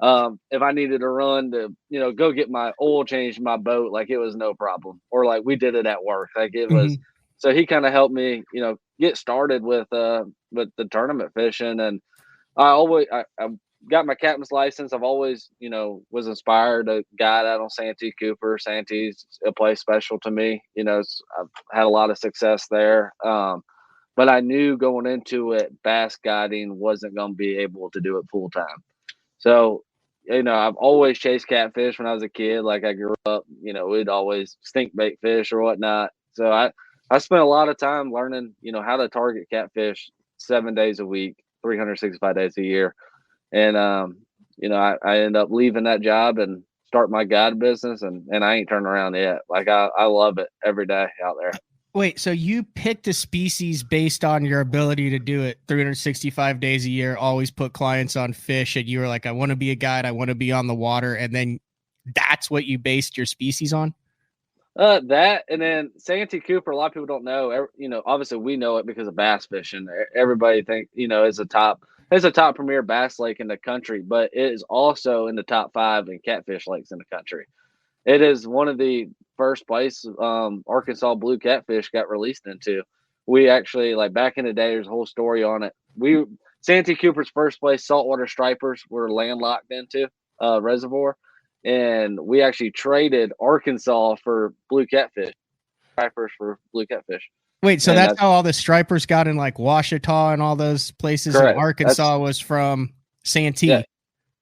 If I needed to run to, you know, go get my oil changed in my boat, like, it was no problem. Or like we did it at work. Like, it was, so he kind of helped me, you know, get started with the tournament fishing. And I got my captain's license. I've always, you know, was inspired to guide out on Santee Cooper. Santee's a place special to me. You know, I've had a lot of success there. But I knew going into it, bass guiding wasn't going to be able to do it full time. So, you know, I've always chased catfish when I was a kid. Like, I grew up, you know, we'd always stink bait fish or whatnot. So I spent a lot of time learning, you know, how to target catfish 7 days a week, 365 days a year. And, you know, I ended up leaving that job and start my guide business, and I ain't turned around yet. Like, I love it every day out there. Wait, so you picked a species based on your ability to do it 365 days a year, always put clients on fish, and you were like, I want to be a guide, I want to be on the water, and then that's what you based your species on? That, and then Santee Cooper, a lot of people don't know, you know, obviously we know it because of bass fishing. Everybody think, you know, it's a top premier bass lake in the country, but it is also in the top 5 in catfish lakes in the country. It is one of the first place Arkansas blue catfish got released into. We actually, like, back in the day, there's a whole story on it. Santee Cooper's first place saltwater stripers were landlocked into reservoir, and we actually traded Arkansas for blue catfish, stripers for blue catfish. Wait, so that's how all the stripers got in, like, Ouachita and all those places. Correct. And Arkansas was from Santee. Yeah.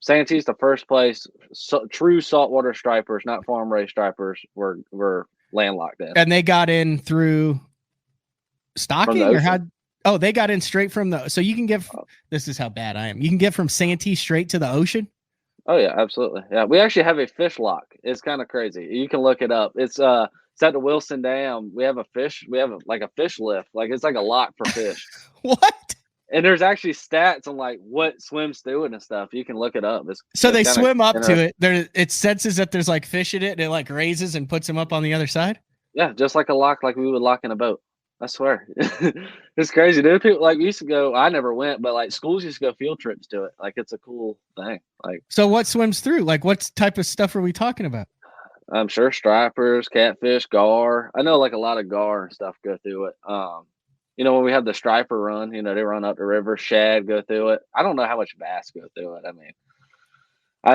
Santee's the first place. True saltwater stripers, not farm raised stripers, were landlocked in. And they got in through stocking, or how? Oh, they got in straight from the. So you can get. This is how bad I am. You can get from Santee straight to the ocean. Oh yeah, absolutely. Yeah, we actually have a fish lock. It's kind of crazy. You can look it up. It's at the Wilson Dam. We have a fish lift. Like, it's like a lock for fish. What? And there's actually stats on, like, what swims through it and stuff. You can look it up. So they swim up to it. It senses that there's, like, fish in it, and it, like, raises and puts them up on the other side. Yeah, just like a lock, like we would lock in a boat. I swear. It's crazy, dude. People, like, used to go. I never went, but, like, schools used to go field trips to it. Like, it's a cool thing. Like, so what swims through? Like, what type of stuff are we talking about? I'm sure stripers, catfish, gar. I know, like, a lot of gar and stuff go through it. You know, when we have the striper run, you know, they run up the river, shad go through it. I don't know how much bass go through it. I mean,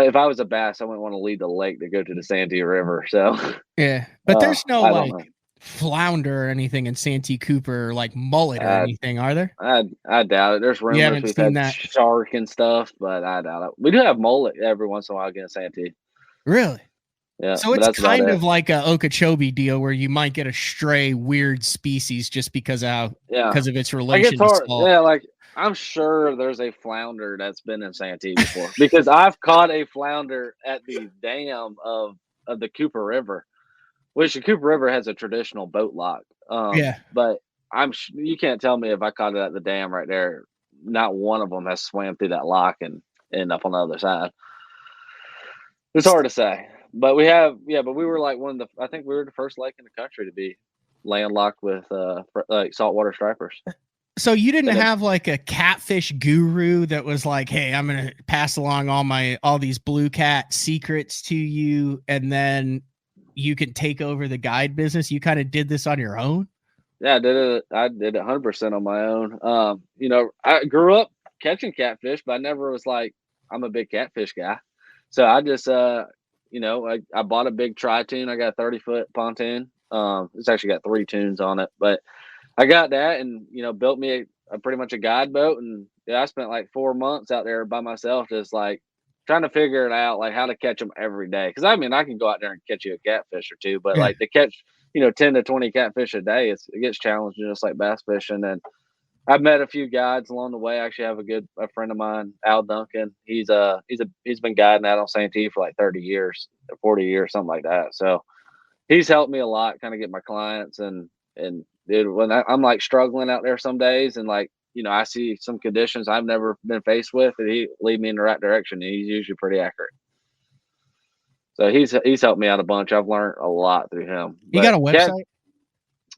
if I was a bass, I wouldn't want to leave the lake to go to the Santee River. So yeah, but there's no, like, flounder or anything in Santee Cooper, like mullet or anything, are there? I doubt it. There's rumors haven't we've seen had that. shark and stuff, but I doubt it. We do have mullet every once in a while against Santee. Really? Yeah, So but it's that's about kind it. of like a Okeechobee deal where you might get a stray weird species just because of its Like relation it's to hard. salt. Yeah, like I'm sure there's a flounder that's been in Santee before because I've caught a flounder at the dam of the Cooper River, which the Cooper River has a traditional boat lock. Yeah. But you can't tell me if I caught it at the dam right there, not one of them has swam through that lock and end up on the other side. It's hard to say, but we were like I think we were the first lake in the country to be landlocked with like saltwater stripers. So you didn't have like a catfish guru that was like, "Hey, I'm going to pass along all these blue cat secrets to you, and then you can take over the guide business." You kind of did this on your own. Yeah, I did it 100% on my own. You know, I grew up catching catfish, but I never was like, I'm a big catfish guy. So I just, you know, I bought a big tri-tune. I got a 30-foot pontoon. It's actually got 3 tunes on it, but I got that and, you know, built me a pretty much a guide boat. And yeah, I spent like 4 months out there by myself, just like trying to figure it out, like how to catch them every day. Cause I mean, I can go out there and catch you a catfish or two, but like to catch, you know, 10 to 20 catfish a day, it gets challenging just like bass fishing. And I've met a few guides along the way. I actually have a friend of mine, Al Duncan. He's been guiding out on Santee for like 30 years, 40 years, something like that. So he's helped me a lot, kind of get my clients and dude, when I'm like struggling out there some days and like, you know, I see some conditions I've never been faced with and he lead me in the right direction. He's usually pretty accurate. So he's helped me out a bunch. I've learned a lot through him. You got a website?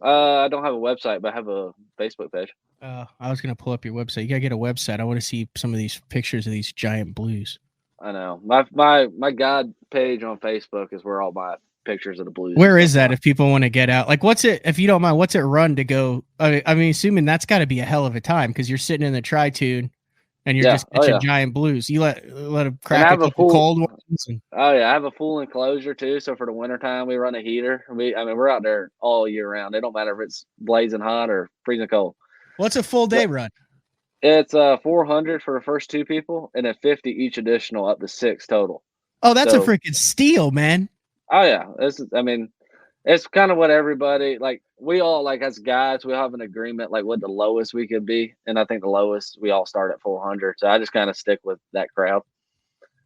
I don't have a website, but I have a Facebook page. I was going to pull up your website. You got to get a website. I want to see some of these pictures of these giant blues. I know. My guide page on Facebook is where all my pictures of the blues. Where is that if people want to get out? Like, what's it, if you don't mind, what's it run to go? I mean, assuming that's got to be a hell of a time because you're sitting in the tri-tune and you're just catching giant blues. You let them crack a couple cold ones. Oh yeah, I have a full enclosure too. So for the wintertime, we run a heater. We're out there all year round. It don't matter if it's blazing hot or freezing cold. What's a full day run? It's 400 for the first 2 people, and then 50 each additional, up to 6 total. Oh, that's a freaking steal, man. Oh yeah, it's kind of what everybody like. We all like as guys, we have an agreement like what the lowest we could be, and I think the lowest we all start at 400. So I just kind of stick with that crowd.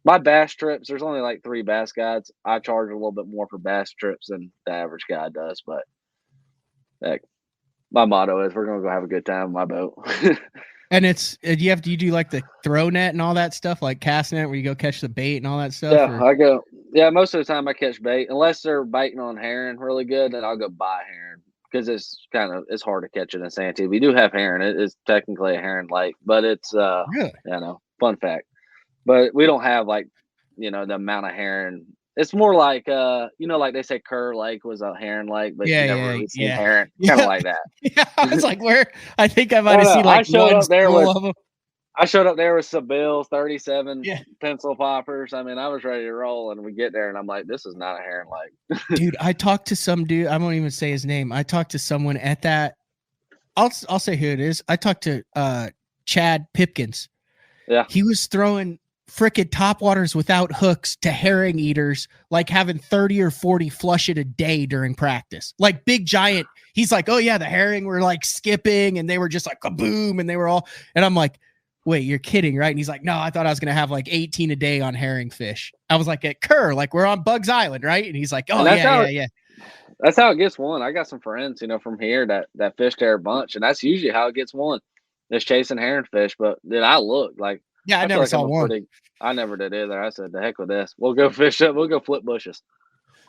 My bass trips, there's only like 3 bass guides. I charge a little bit more for bass trips than the average guy does, but heck, my motto is we're gonna go have a good time on my boat. And it's you do like the throw net and all that stuff, like cast net where you go catch the bait and all that stuff. Yeah, I go. Yeah, most of the time I catch bait unless they're biting on herring really good. Then I'll go buy herring because it's hard to catch it in Santee. We do have herring. It is technically a herring lake, but it's really? You know, fun fact. But we don't have like, you know, the amount of herring. It's more like you know, like they say Kerr Lake was a herring lake, but you never really seen herring. Kind of like that. Yeah, I was like, where? I think I might have seen like one school of them. I showed up there with some bills, 37 pencil poppers. I mean, I was ready to roll, and we get there, and I'm like, this is not a herring lake. Dude, I talked to some dude. I won't even say his name. I talked to someone at that. I'll say who it is. I talked to Chad Pipkins. Yeah, he was throwing frickin' topwaters without hooks to herring eaters, like having 30 or 40 flush it a day during practice, like big giant. He's like, oh yeah, the herring were like skipping and they were just like kaboom and they were all, and I'm like, wait, you're kidding, right? And he's like, no, I thought I was going to have like 18 a day on herring fish. I was like, at Kerr, like we're on Bugs Island, right? And he's like, oh yeah. That's how it gets won. I got some friends, you know, from here that fish there a bunch, and that's usually how it gets won. Just chasing herring fish. But then I look like, I never saw one. I never did either. I said, the heck with this. We'll go fish up. We'll go flip bushes.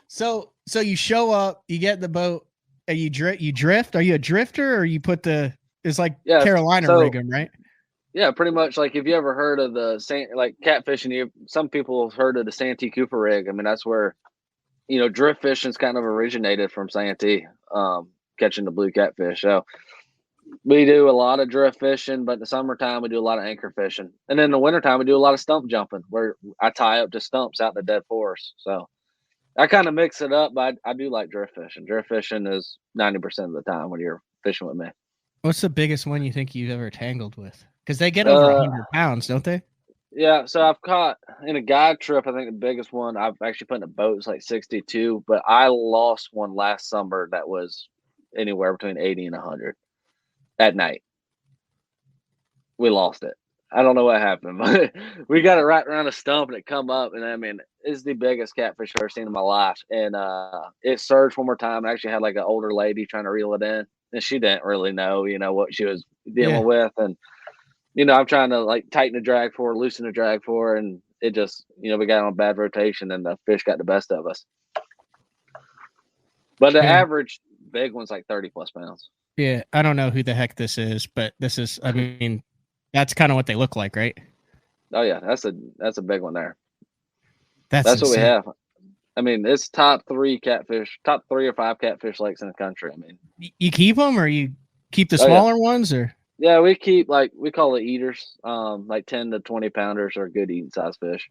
So you show up, you get in the boat, and you drift. Are you a drifter, or you put it's like Carolina rig 'em, right? Yeah, pretty much. Like if you ever heard of like catfishing, some people have heard of the Santee Cooper rig. I mean, that's where, you know, drift fishing's kind of originated from Santee, catching the blue catfish. So we do a lot of drift fishing, but in the summertime we do a lot of anchor fishing. And in the wintertime we do a lot of stump jumping where I tie up to stumps out in the dead forest. So I kind of mix it up, but I do like drift fishing. Drift fishing is 90% of the time when you're fishing with me. What's the biggest one you think you've ever tangled with? Because they get over 100 pounds, don't they? Yeah, so I've caught in a guide trip. I think the biggest one I've actually put in a boat is like 62, but I lost one last summer that was anywhere between 80 and 100 at night. We lost it. I don't know what happened, but we got it right around a stump and it come up, and I mean, it's the biggest catfish I've ever seen in my life. And it surged one more time. I actually had like an older lady trying to reel it in, and she didn't really know, what she was dealing with, and I'm trying to like tighten the drag for her, loosen the drag for her, and it just, we got on a bad rotation and the fish got the best of us. But the average big one's like 30 plus pounds. Yeah, I don't know who the heck this is, but this is, I mean, that's kind of what they look like, right? Oh yeah, that's a big one there. That's what we have. I mean, it's top 3 or 5 catfish lakes in the country. I mean, you keep them, or you keep the smaller ones, or? Yeah, we keep we call it eaters. Like 10 to 20 pounders are good eating size fish.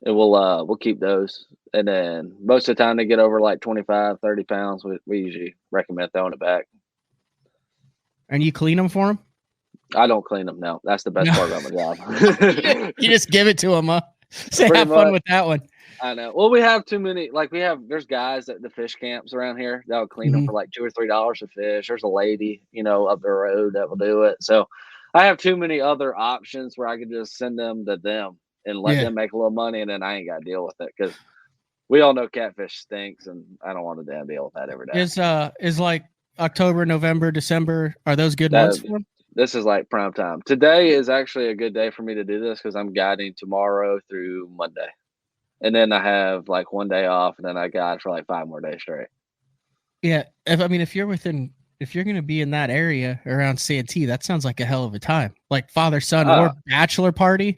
And we'll keep those. And then most of the time they get over like 25, 30 pounds. We usually recommend throwing it back. And you clean them for them? I don't clean them. No, that's the best part about my job. You just give it to them, huh? Say, have fun with that one. I know. Well, we have too many. Like there's guys at the fish camps around here that'll clean them for like $2 or $3 a fish. There's a lady, up the road that will do it. So I have too many other options where I could just send them to them and let them make a little money, and then I ain't got to deal with it, because we all know catfish stinks, and I don't want to damn deal with that every day. Is like October, November, December, are those good months for them? This is like prime time. Today is actually a good day for me to do this because I'm guiding tomorrow through Monday. And then I have like one day off, and then I guide for like 5 more days straight. Yeah. If you're going to be in that area around Santee, that sounds like a hell of a time. Like father-son or bachelor party.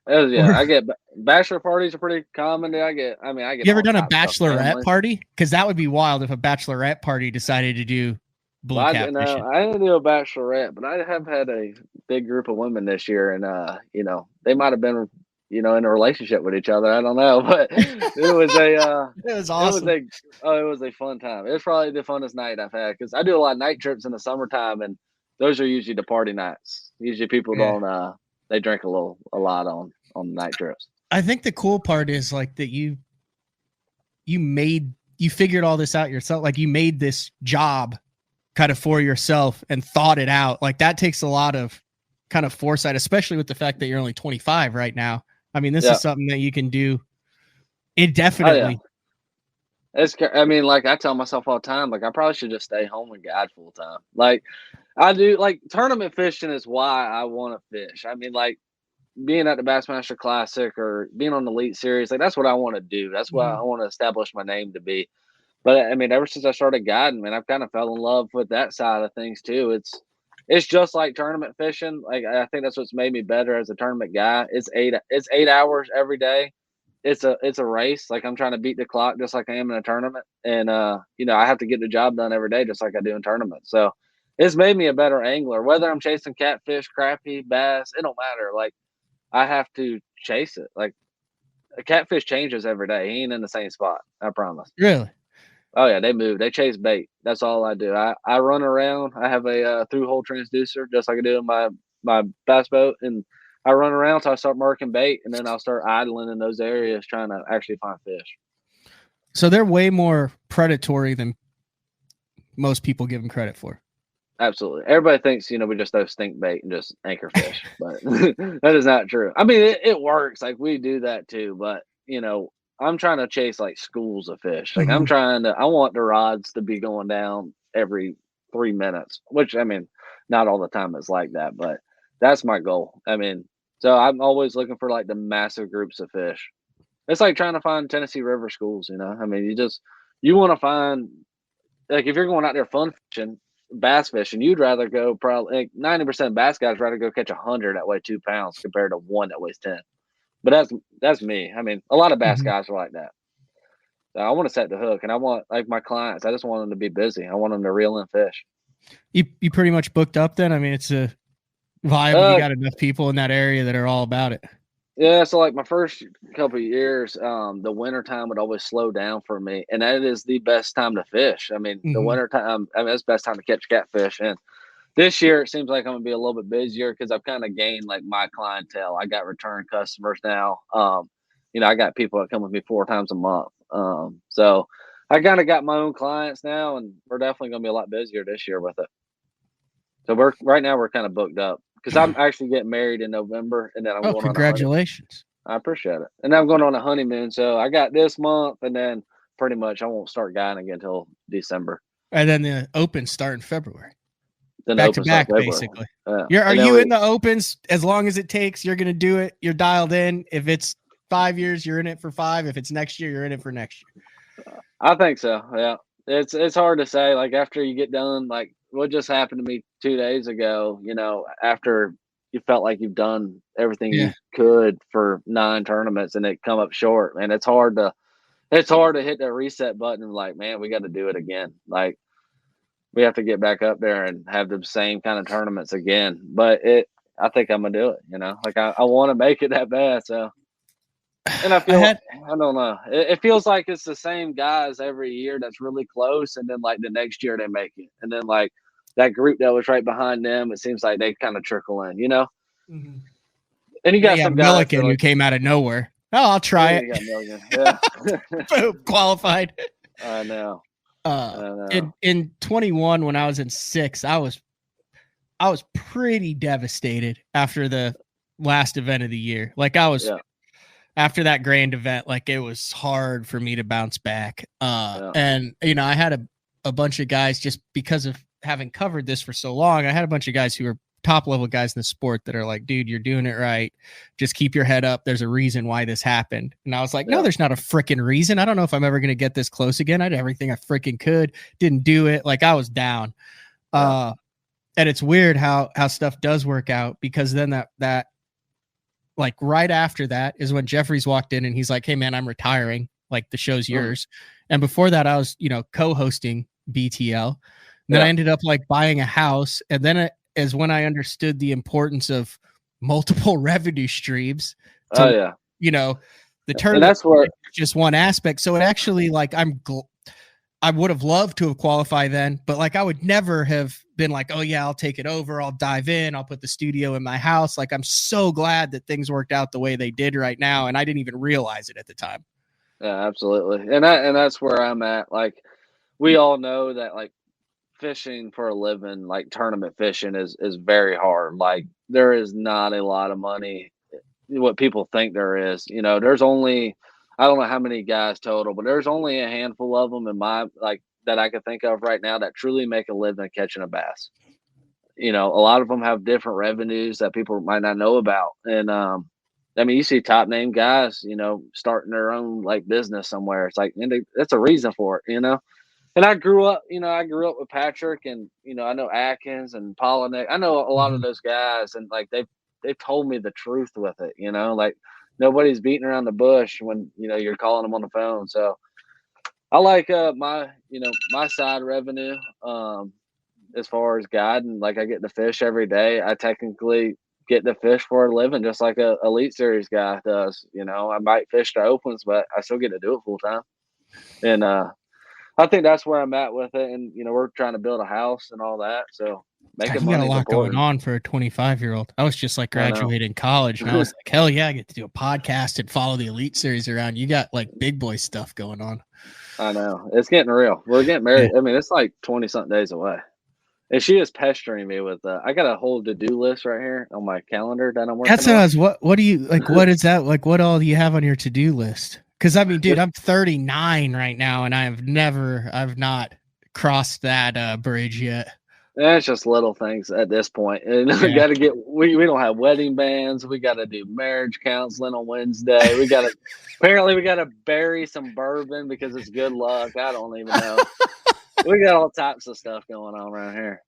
Yeah, I get bachelor parties are pretty common. I get. You ever done a bachelorette party? Because that would be wild if a bachelorette party decided to do blue catfishing. I didn't do a bachelorette, but I have had a big group of women this year, and they might have been in a relationship with each other. I don't know, but it was it was awesome. It was a fun time. It was probably the funnest night I've had, because I do a lot of night trips in the summertime, and those are usually the party nights. Usually people don't they drink a lot on night trips. I think the cool part is like that you figured all this out yourself. Like you made this job kind of for yourself and thought it out. Like that takes a lot of kind of foresight, especially with the fact that you're only 25 right now. I mean, this is something that you can do indefinitely. Like I tell myself all the time, like I probably should just stay home and guide full time. Like I do, like tournament fishing is why I want to fish. I mean, like being at the Bassmaster Classic or being on the Elite Series, like that's what I want to do. That's what I want to establish my name to be. But I mean, ever since I started guiding, man, I've kind of fell in love with that side of things too. It's just like tournament fishing. Like I think that's what's made me better as a tournament guy. It's 8 hours every day. It's a race. Like I'm trying to beat the clock just like I am in a tournament. And I have to get the job done every day just like I do in tournaments. So it's made me a better angler. Whether I'm chasing catfish, crappie, bass, it don't matter. Like I have to chase it. Like a catfish changes every day. He ain't in the same spot. I promise. Really? Oh yeah, they move. They chase bait. That's all I do. I run around. I have a through-hole transducer just like I do in my bass boat, and I run around till I start marking bait, and then I'll start idling in those areas trying to actually find fish. So they're way more predatory than most people give them credit for. Absolutely. Everybody thinks, we just throw stink bait and just anchor fish, but that is not true. I mean, it works. Like we do that too, but I'm trying to chase like schools of fish. Like I want the rods to be going down every 3 minutes, which I mean, not all the time it's like that, but that's my goal. I mean, so I'm always looking for like the massive groups of fish. It's like trying to find Tennessee River schools, I mean, you want to find, like if you're going out there fun fishing, bass fishing, you'd rather go probably like 90% of bass guys rather go catch 100 that weigh 2 pounds compared to one that weighs 10. But that's me. I mean, a lot of bass guys are like that. So I want to set the hook, and I want, like my clients, I just want them to be busy. I want them to reel in fish. You pretty much booked up then? I mean, it's a vibe. You got enough people in that area that are all about it. Yeah, so like my first couple of years, the winter time would always slow down for me, and that is the best time to fish. I mean, the winter time, I mean, that's the best time to catch catfish. And this year, it seems like I'm gonna be a little bit busier because I've kind of gained like my clientele. I got return customers now. I got people that come with me 4 times a month. So I kind of got my own clients now, and we're definitely gonna be a lot busier this year with it. So we're kind of booked up because I'm actually getting married in November, and then I'm going on a honeymoon. Congratulations. I appreciate it. And then I'm going on a honeymoon, so I got this month, and then pretty much I won't start guiding again until December. And then the opens start in February. Then back to back, basically. Yeah. Are you in the opens as long as it takes? You're going to do it. You're dialed in. If it's 5 years, you're in it for 5. If it's next year, you're in it for next year. I think so. Yeah. It's hard to say. Like after you get done, like what just happened to me 2 days ago, after you felt like you've done everything you could for 9 tournaments and it come up short, man, it's hard to hit the reset button and like, man, we got to do it again. Like we have to get back up there and have the same kind of tournaments again. But I think I'm gonna do it. Like I want to make it that bad. So, and I don't know. It feels like it's the same guys every year that's really close, and then like the next year they make it, and then like that group that was right behind them, it seems like they kind of trickle in. Mm-hmm. And you got some guys Milliken who came out of nowhere. Oh, I'll try it. You got Milliken. Yeah. Boom, qualified. I know. In 21, when I was in 6, I was pretty devastated after the last event of the year. Like I was after that grand event, like it was hard for me to bounce back. And I had a bunch of guys, just because of having covered this for so long, I had a bunch of guys who were top level guys in the sport that are like, dude, you're doing it right. Just keep your head up. There's a reason why this happened. And I was like, no, there's not a freaking reason. I don't know if I'm ever going to get this close again. I did everything I freaking could. Didn't do it. Like I was down. And it's weird how stuff does work out, because then that like right after that is when Jeffries walked in and he's like, hey man, I'm retiring. Like the show's yours. And before that I was, co-hosting BTL. And then I ended up like buying a house. And then is when I understood the importance of multiple revenue streams. The tournament, that's where just one aspect. So it actually, like, I would have loved to have qualified then, but like I would never have been like, oh yeah, I'll take it over. I'll dive in. I'll put the studio in my house. Like I'm so glad that things worked out the way they did right now. And I didn't even realize it at the time. Yeah, absolutely. And that's where I'm at. Like we all know that like fishing for a living, like tournament fishing is very hard. Like there is not a lot of money what people think there is. There's only, I don't know how many guys total, but there's only a handful of them in my, like, that I could think of right now that truly make a living catching a bass. A lot of them have different revenues that people might not know about. And I mean, you see top name guys, starting their own like business somewhere. It's like, and that's a reason for it, And I grew up with Patrick, and I know Atkins and Polinick. I know a lot of those guys, and like they've told me the truth with it. Like nobody's beating around the bush when you're calling them on the phone. So I like my side revenue as far as guiding. Like I get to fish every day. I technically get to fish for a living, just like a Elite Series guy does. I might fish the opens, but I still get to do it full time. And I think that's where I'm at with it. And, we're trying to build a house and all that. So making money. You got a lot going on for a 25-year-old. I was just like graduating college, and I was like, hell yeah, I get to do a podcast and follow the Elite Series around. You got like big boy stuff going on. I know. It's getting real. We're getting married. I mean, it's like 20-something days away. And she is pestering me with, I got a whole to-do list right here on my calendar that I'm working on. What do you, like, what is that? Like, what all do you have on your to-do list? Because I mean, dude, I'm 39 right now, and I've not crossed that bridge yet. It's just little things at this point. And we got to we don't have wedding bands. We got to do marriage counseling on Wednesday. Apparently we got to bury some bourbon because it's good luck. I don't even know. We got all types of stuff going on around here.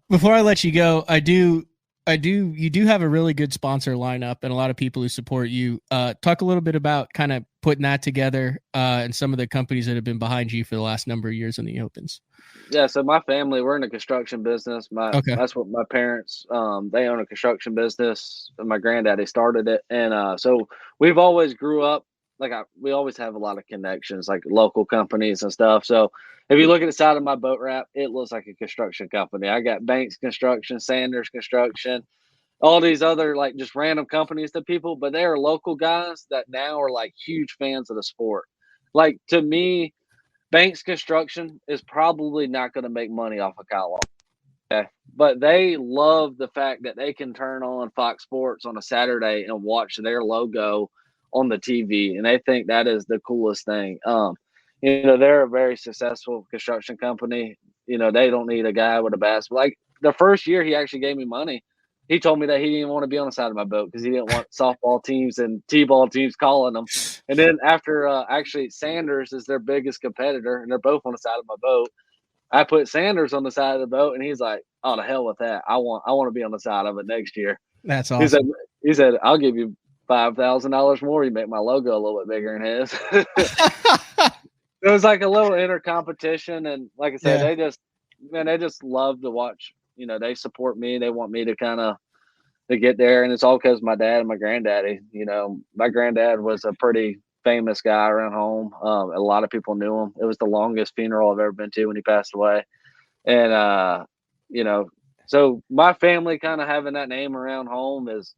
Before I let you go, I do You do have a really good sponsor lineup and a lot of people who support you. Talk a little bit about kind of putting that together and some of the companies that have been behind you for the last number of years in the Opens. Yeah, so my family, we're in the construction business. That's what my parents, they own a construction business. My granddaddy started it, and so we've always grew up we always have a lot of connections, like local companies and stuff. So if you look at the side of my boat wrap, it looks like a construction company. I got Banks Construction, Sanders Construction, all these other like just random companies to people, but they are local guys that now are like huge fans of the sport. Like to me, Banks Construction is probably not going to make money off of Kyle Long. Okay. But they love the fact that they can turn on Fox Sports on a Saturday and watch their logo on the TV. And they think that is the coolest thing. They're a very successful construction company. They don't need a guy with a bass. Like the first year he actually gave me money. He told me that he didn't want to be on the side of my boat because he didn't want softball teams and t-ball teams calling him. And then after actually Sanders is their biggest competitor, and they're both on the side of my boat. I put Sanders on the side of the boat, and he's like, "Oh, to hell with that! I want to be on the side of it next year." That's awesome. He said, "I'll give you $5,000 more. You make my logo a little bit bigger than his." It was like a little inner competition, and like I said, they just love to watch. They support me. They want me to kind of to get there, and it's all because my dad and my granddaddy. My granddad was a pretty famous guy around home. A lot of people knew him. It was the longest funeral I've ever been to when he passed away, and so my family kind of having that name around home is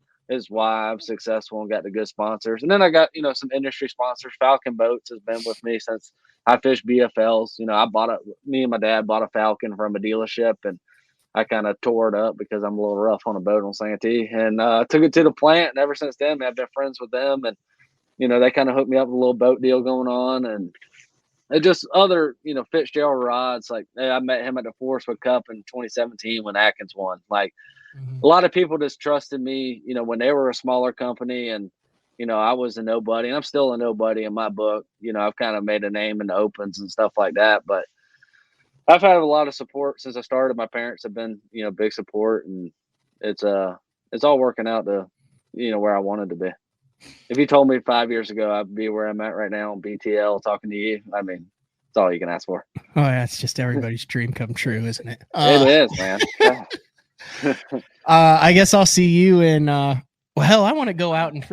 why I'm successful and got the good sponsors. And then I got some industry sponsors. Falcon Boats has been with me since I fished BFLs. Me and my dad bought a Falcon from a dealership, and I kind of tore it up because I'm a little rough on a boat on Santee, and took it to the plant. And ever since then, I've been friends with them, and they kind of hooked me up with a little boat deal going on, and it just other Fitzgerald rods. Like I met him at the Forest Cup in 2017 when Atkins won. Like a lot of people just trusted me, when they were a smaller company, and I was a nobody, and I'm still a nobody in my book. I've kind of made a name in the Opens and stuff like that, but I've had a lot of support since I started. My parents have been, big support, and it's all working out to, where I wanted to be. If you told me 5 years ago I'd be where I'm at right now on BTL talking to you, I mean, it's all you can ask for. Oh, yeah, it's just everybody's dream come true, isn't it? It is, man. I guess I'll see you in. I want to go out and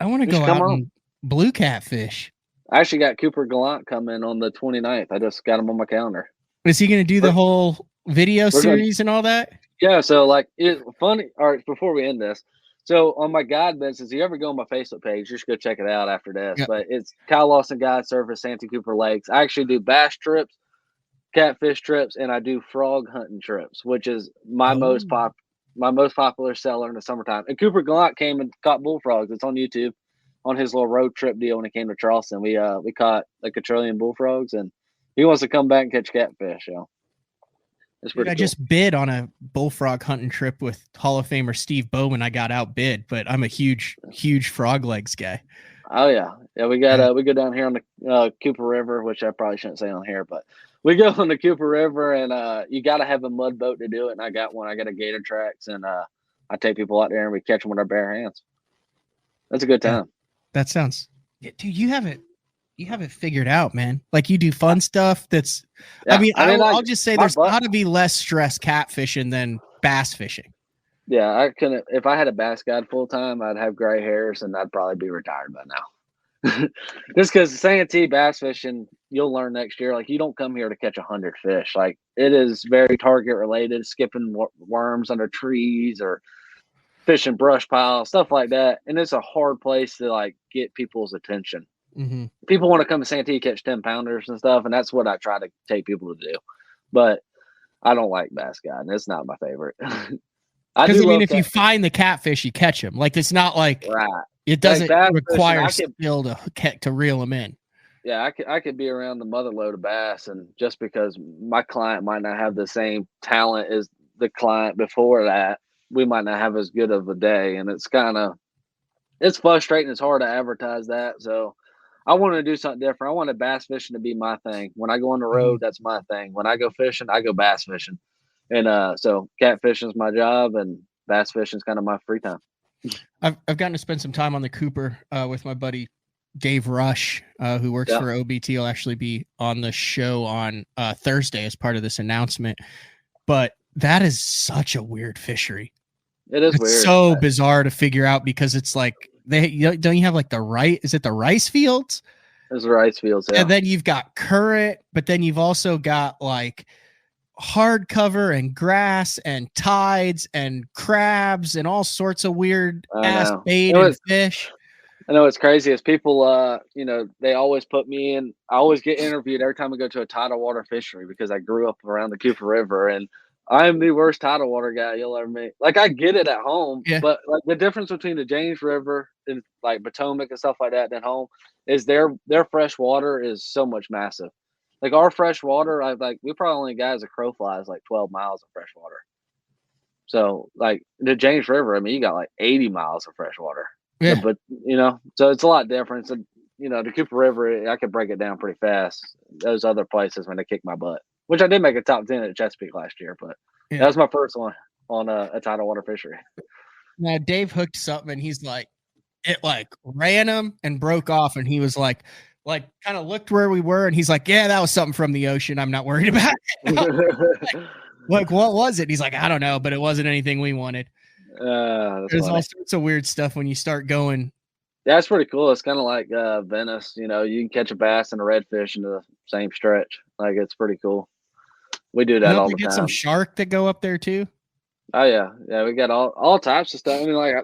and blue catfish. I actually got Cooper Gallant coming on the 29th. I just got him on my calendar. Is he going to do the whole video series and all that? Yeah. So it's funny. All right. Before we end this, so on my guide business, if you ever go on my Facebook page, just go check it out after this. Yep. But it's Kyle Lawson Guide Service, Santee Cooper Lakes. I actually do bass trips, catfish trips, and I do frog hunting trips, which is my most popular seller in the summertime. And Cooper Gallant came and caught bullfrogs. It's on YouTube. On his little road trip deal when he came to Charleston, we caught like a trillion bullfrogs, and he wants to come back and catch catfish. It's pretty cool. I just bid on a bullfrog hunting trip with Hall of Famer Steve Bowman. I got outbid, but I'm a huge frog legs guy. Oh yeah. We got we go down here on the Cooper River, which I probably shouldn't say on here, but we go on the Cooper River, and you got to have a mud boat to do it. And I got one. I got a Gator Trax, and I take people out there and we catch them with our bare hands. That's a good time. That sounds, dude. You have it figured out, man. Like you do fun stuff. That's, I'll just say there's got to be less stress catfishing than bass fishing. Yeah, I couldn't. If I had a bass guide full time, I'd have gray hairs and I'd probably be retired by now. Just because Santee bass fishing, you'll learn next year. Like you don't come here to catch 100 fish. Like it is very target related, skipping worms under trees or fishing brush piles, stuff like that. And it's a hard place to like get people's attention. Mm-hmm. People want to come to Santee, catch 10 pounders and stuff. And that's what I try to take people to do. But I don't like bass guide. It's not my favorite. Because if you find the catfish, you catch them. Like it's not like it doesn't require skill to reel them in. Yeah, I could be around the mother load of bass, and just because my client might not have the same talent as the client before that, we might not have as good of a day, and it's frustrating. It's hard to advertise that. So I wanted to do something different. I wanted bass fishing to be my thing. When I go on the road, that's my thing. When I go fishing, I go bass fishing. And so catfishing is my job, and bass fishing is kind of my free time. I've gotten to spend some time on the Cooper with my buddy Dave Rush, who works for OBT. Will actually be on the show on Thursday as part of this announcement. But that is such a weird fishery. It's weird. So bizarre to figure out because it's like don't you have like is it the rice fields? There's rice fields, yeah. And then you've got current, but then you've also got like hardcover and grass and tides and crabs and all sorts of weird ass bait and fish. I know it's crazy is people, they always put me in. I always get interviewed every time I go to a tidal water fishery because I grew up around the Cooper River, and I'm the worst tidal water guy you'll ever meet. Like I get it at home, but like the difference between the James River and like Potomac and stuff like that at home is their fresh water is so much massive. Like our fresh water, we probably only got as a crow flies like 12 miles of fresh water. So like the James River, I mean, you got like 80 miles of fresh water. Yeah. But so it's a lot different. So, the Cooper River, I could break it down pretty fast. Those other places when they kick my butt, which I did make a top 10 at Chesapeake last year, but that was my first one on a tidal water fishery. Now Dave hooked something and he's like, it like ran him and broke off. And he was like kind of looked where we were. And he's like, yeah, that was something from the ocean. I'm not worried about it. like, what was it? He's like, I don't know, but it wasn't anything we wanted. There's all sorts of weird stuff when you start going. Yeah, it's pretty cool. It's kind of like Venice. You can catch a bass and a redfish into the same stretch. Like it's pretty cool. We do that all the time. Get some shark that go up there too. Oh yeah, we got all types of stuff. I mean, like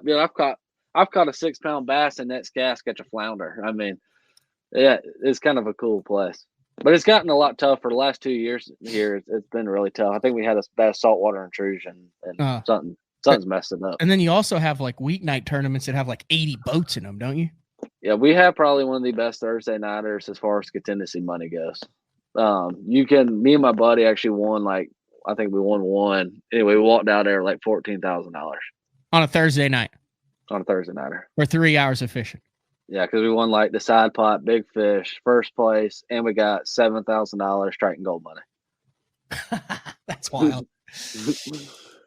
I've caught a 6-pound bass in that cast catch a flounder. I mean, yeah, it's kind of a cool place. But it's gotten a lot tougher the last 2 years here. It's been really tough. I think we had a bad saltwater intrusion and something's messed it up. And then you also have like weeknight tournaments that have like 80 boats in them, don't you? Yeah, we have probably one of the best Thursday nighters as far as contingency money goes. Me and my buddy actually won I think we won one. Anyway, we walked out there like $14,000 on a Thursday night. On a Thursday nighter for 3 hours of fishing. Yeah, because we won like the side pot, big fish, first place, and we got $7,000 striking gold money. That's wild.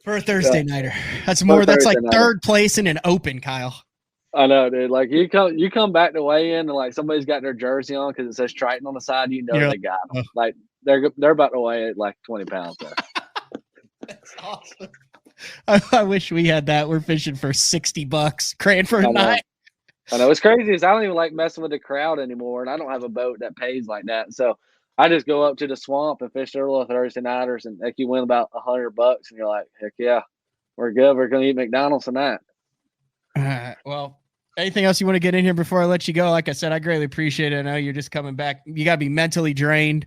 For a Thursday nighter. That's more. That's like third place in an open, Kyle. I know, dude. Like you come back to weigh in and like somebody's got their jersey on because it says Triton on the side. They got them. Like they're about to weigh it like 20 pounds. That's awesome. I wish we had that. We're fishing for $60, crane for a night. I know it's crazy. Is I don't even like messing with the crowd anymore, and I don't have a boat that pays like that. So I just go up to the swamp and fish their little Thursday nighters, and like you win about $100, and you're like, heck yeah, we're good. We're gonna eat McDonald's tonight. Well, anything else you want to get in here before I let you go? Like I said, I greatly appreciate it. I know you're just coming back. You got to be mentally drained,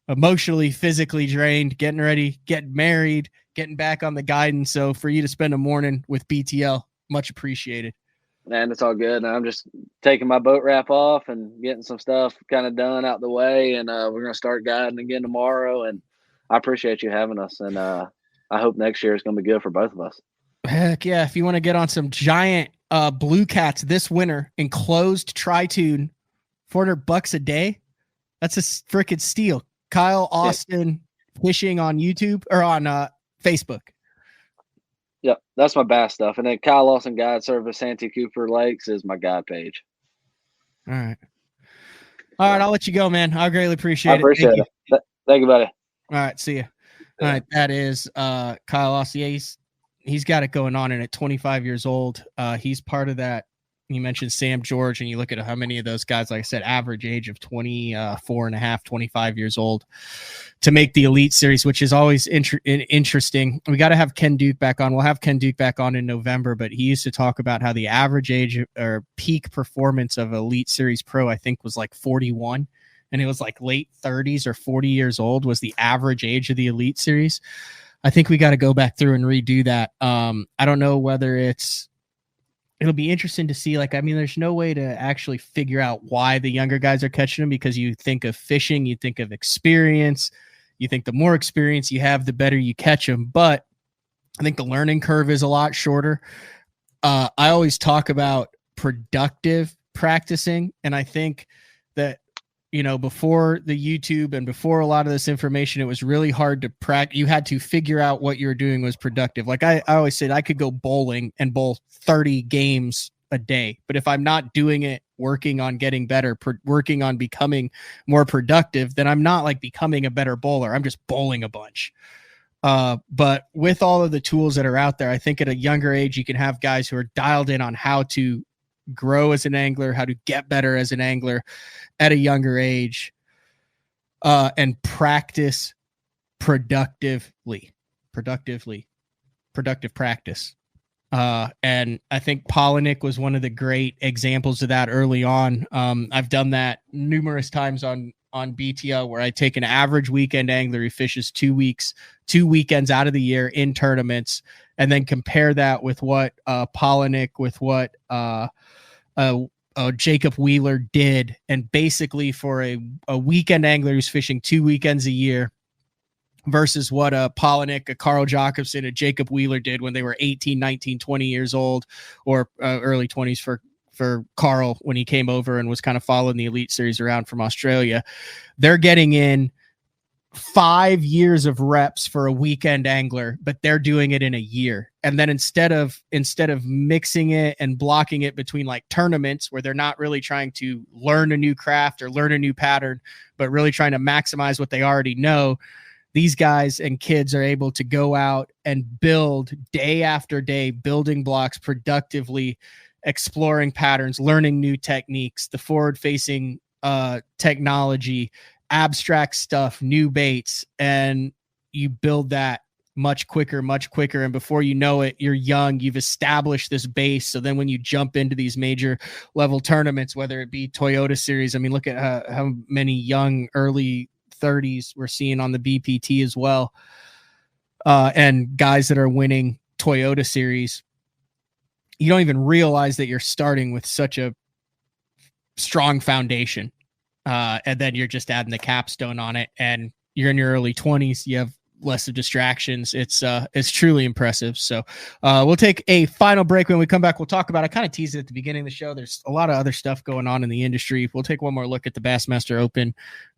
emotionally, physically drained, getting ready, getting married, getting back on the guidance. So for you to spend a morning with BTL, much appreciated. Man, it's all good. I'm just taking my boat wrap off and getting some stuff kind of done out the way. And we're going to start guiding again tomorrow. And I appreciate you having us. And I hope next year is going to be good for both of us. Heck yeah. If you want to get on some giant blue cats this winter, enclosed tri-tune, $400 a day. That's a freaking steal. Kyle Austin fishing on YouTube or on Facebook. Yep, that's my bass stuff. And then Kyle Lawson Guide Service, Santee Cooper Lakes is my guide page. All right. I'll let you go, man. I greatly appreciate it. I appreciate it. Thank you, buddy. All right, see you. All right, that is Kyle Lawson. Yeah, he's got it going on, and at 25 years old, he's part of that. You mentioned Sam George, and you look at how many of those guys, like I said, average age of 24 and a half, 25 years old to make the Elite Series, which is always interesting. We got to have Ken Duke back on. We'll have Ken Duke back on in November, but he used to talk about how the average age or peak performance of Elite Series Pro, I think, was like 41, and it was like late 30s or 40 years old was the average age of the Elite Series. I think we got to go back through and redo that. I don't know whether it'll be interesting to see. Like, I mean, there's no way to actually figure out why the younger guys are catching them, because you think of fishing, you think of experience, you think the more experience you have, the better you catch them. But I think the learning curve is a lot shorter. I always talk about productive practicing, and I think that before the YouTube and before a lot of this information, it was really hard to practice. You had to figure out what you were doing was productive. Like I always said, I could go bowling and bowl 30 games a day, but if I'm not doing it, working on getting better, working on becoming more productive, then I'm not like becoming a better bowler. I'm just bowling a bunch. But with all of the tools that are out there, I think at a younger age, you can have guys who are dialed in on how to grow as an angler, how to get better as an angler at a younger age, and practice productive practice. And I think Polinick was one of the great examples of that early on. I've done that numerous times on BTO, where I take an average weekend angler who fishes 2 weekends out of the year in tournaments, and then compare that with what Polinick, with what Jacob Wheeler did. And basically for a weekend angler who's fishing 2 weekends a year versus what a Polinick, a Carl Jacobson, a Jacob Wheeler did when they were 18, 19, 20 years old, or early 20s for Carl when he came over and was kind of following the Elite Series around from Australia. They're getting in 5 years of reps for a weekend angler, but they're doing it in a year. And then instead of mixing it and blocking it between like tournaments where they're not really trying to learn a new craft or learn a new pattern, but really trying to maximize what they already know, these guys and kids are able to go out and build day after day, building blocks productively, exploring patterns, learning new techniques, the forward-facing technology, abstract stuff, new baits, and you build that much quicker. And before you know it, you're young, you've established this base. So then when you jump into these major level tournaments, whether it be Toyota Series, I mean, look at how many young early 30s we're seeing on the BPT as well. And guys that are winning Toyota Series, you don't even realize that you're starting with such a strong foundation. And then you're just adding the capstone on it, and you're in your early 20s. You have less of distractions. It's truly impressive. So we'll take a final break. When we come back, we'll talk about, I kind of teased it at the beginning of the show, there's a lot of other stuff going on in the industry. We'll take one more look at the Bassmaster Open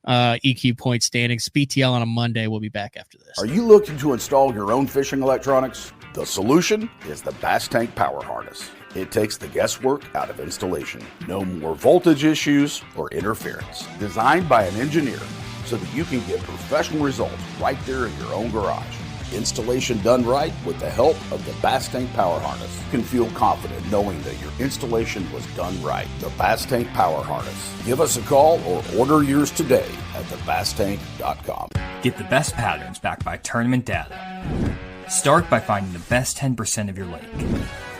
EQ point standings. BTL on a Monday. We'll be back after this. Are you looking to install your own fishing electronics? The solution is the Bass Tank Power Harness. It takes the guesswork out of installation. No more voltage issues or interference. Designed by an engineer so that you can get professional results right there in your own garage. Installation done right with the help of the Bass Tank Power Harness. You can feel confident knowing that your installation was done right. The Bass Tank Power Harness. Give us a call or order yours today at thebasstank.com. Get the best patterns backed by tournament data. Start by finding the best 10% of your lake.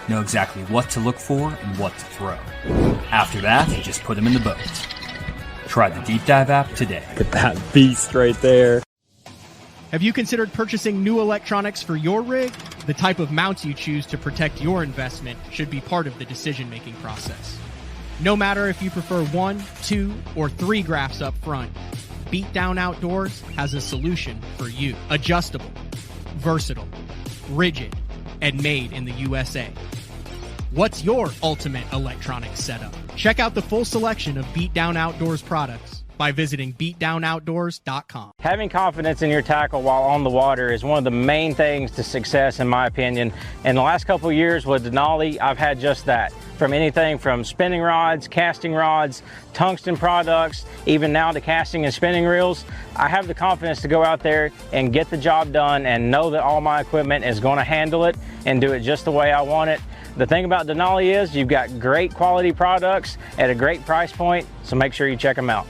Know exactly what to look for and what to throw. After that, just put them in the boat. Try the Deep Dive app today. Look at that beast right there. Have you considered purchasing new electronics for your rig? The type of mounts you choose to protect your investment should be part of the decision-making process. No matter if you prefer 1, 2, or 3 graphs up front, Beatdown Outdoors has a solution for you. Adjustable, versatile, rigid, and made in the USA. What's your ultimate electronics setup? Check out the full selection of Beatdown Outdoors products by visiting beatdownoutdoors.com. Having confidence in your tackle while on the water is one of the main things to success, in my opinion. In the last couple of years with Denali, I've had just that. From anything from spinning rods, casting rods, tungsten products, even now to casting and spinning reels, I have the confidence to go out there and get the job done and know that all my equipment is going to handle it and do it just the way I want it. The thing about Denali is you've got great quality products at a great price point, so make sure you check them out.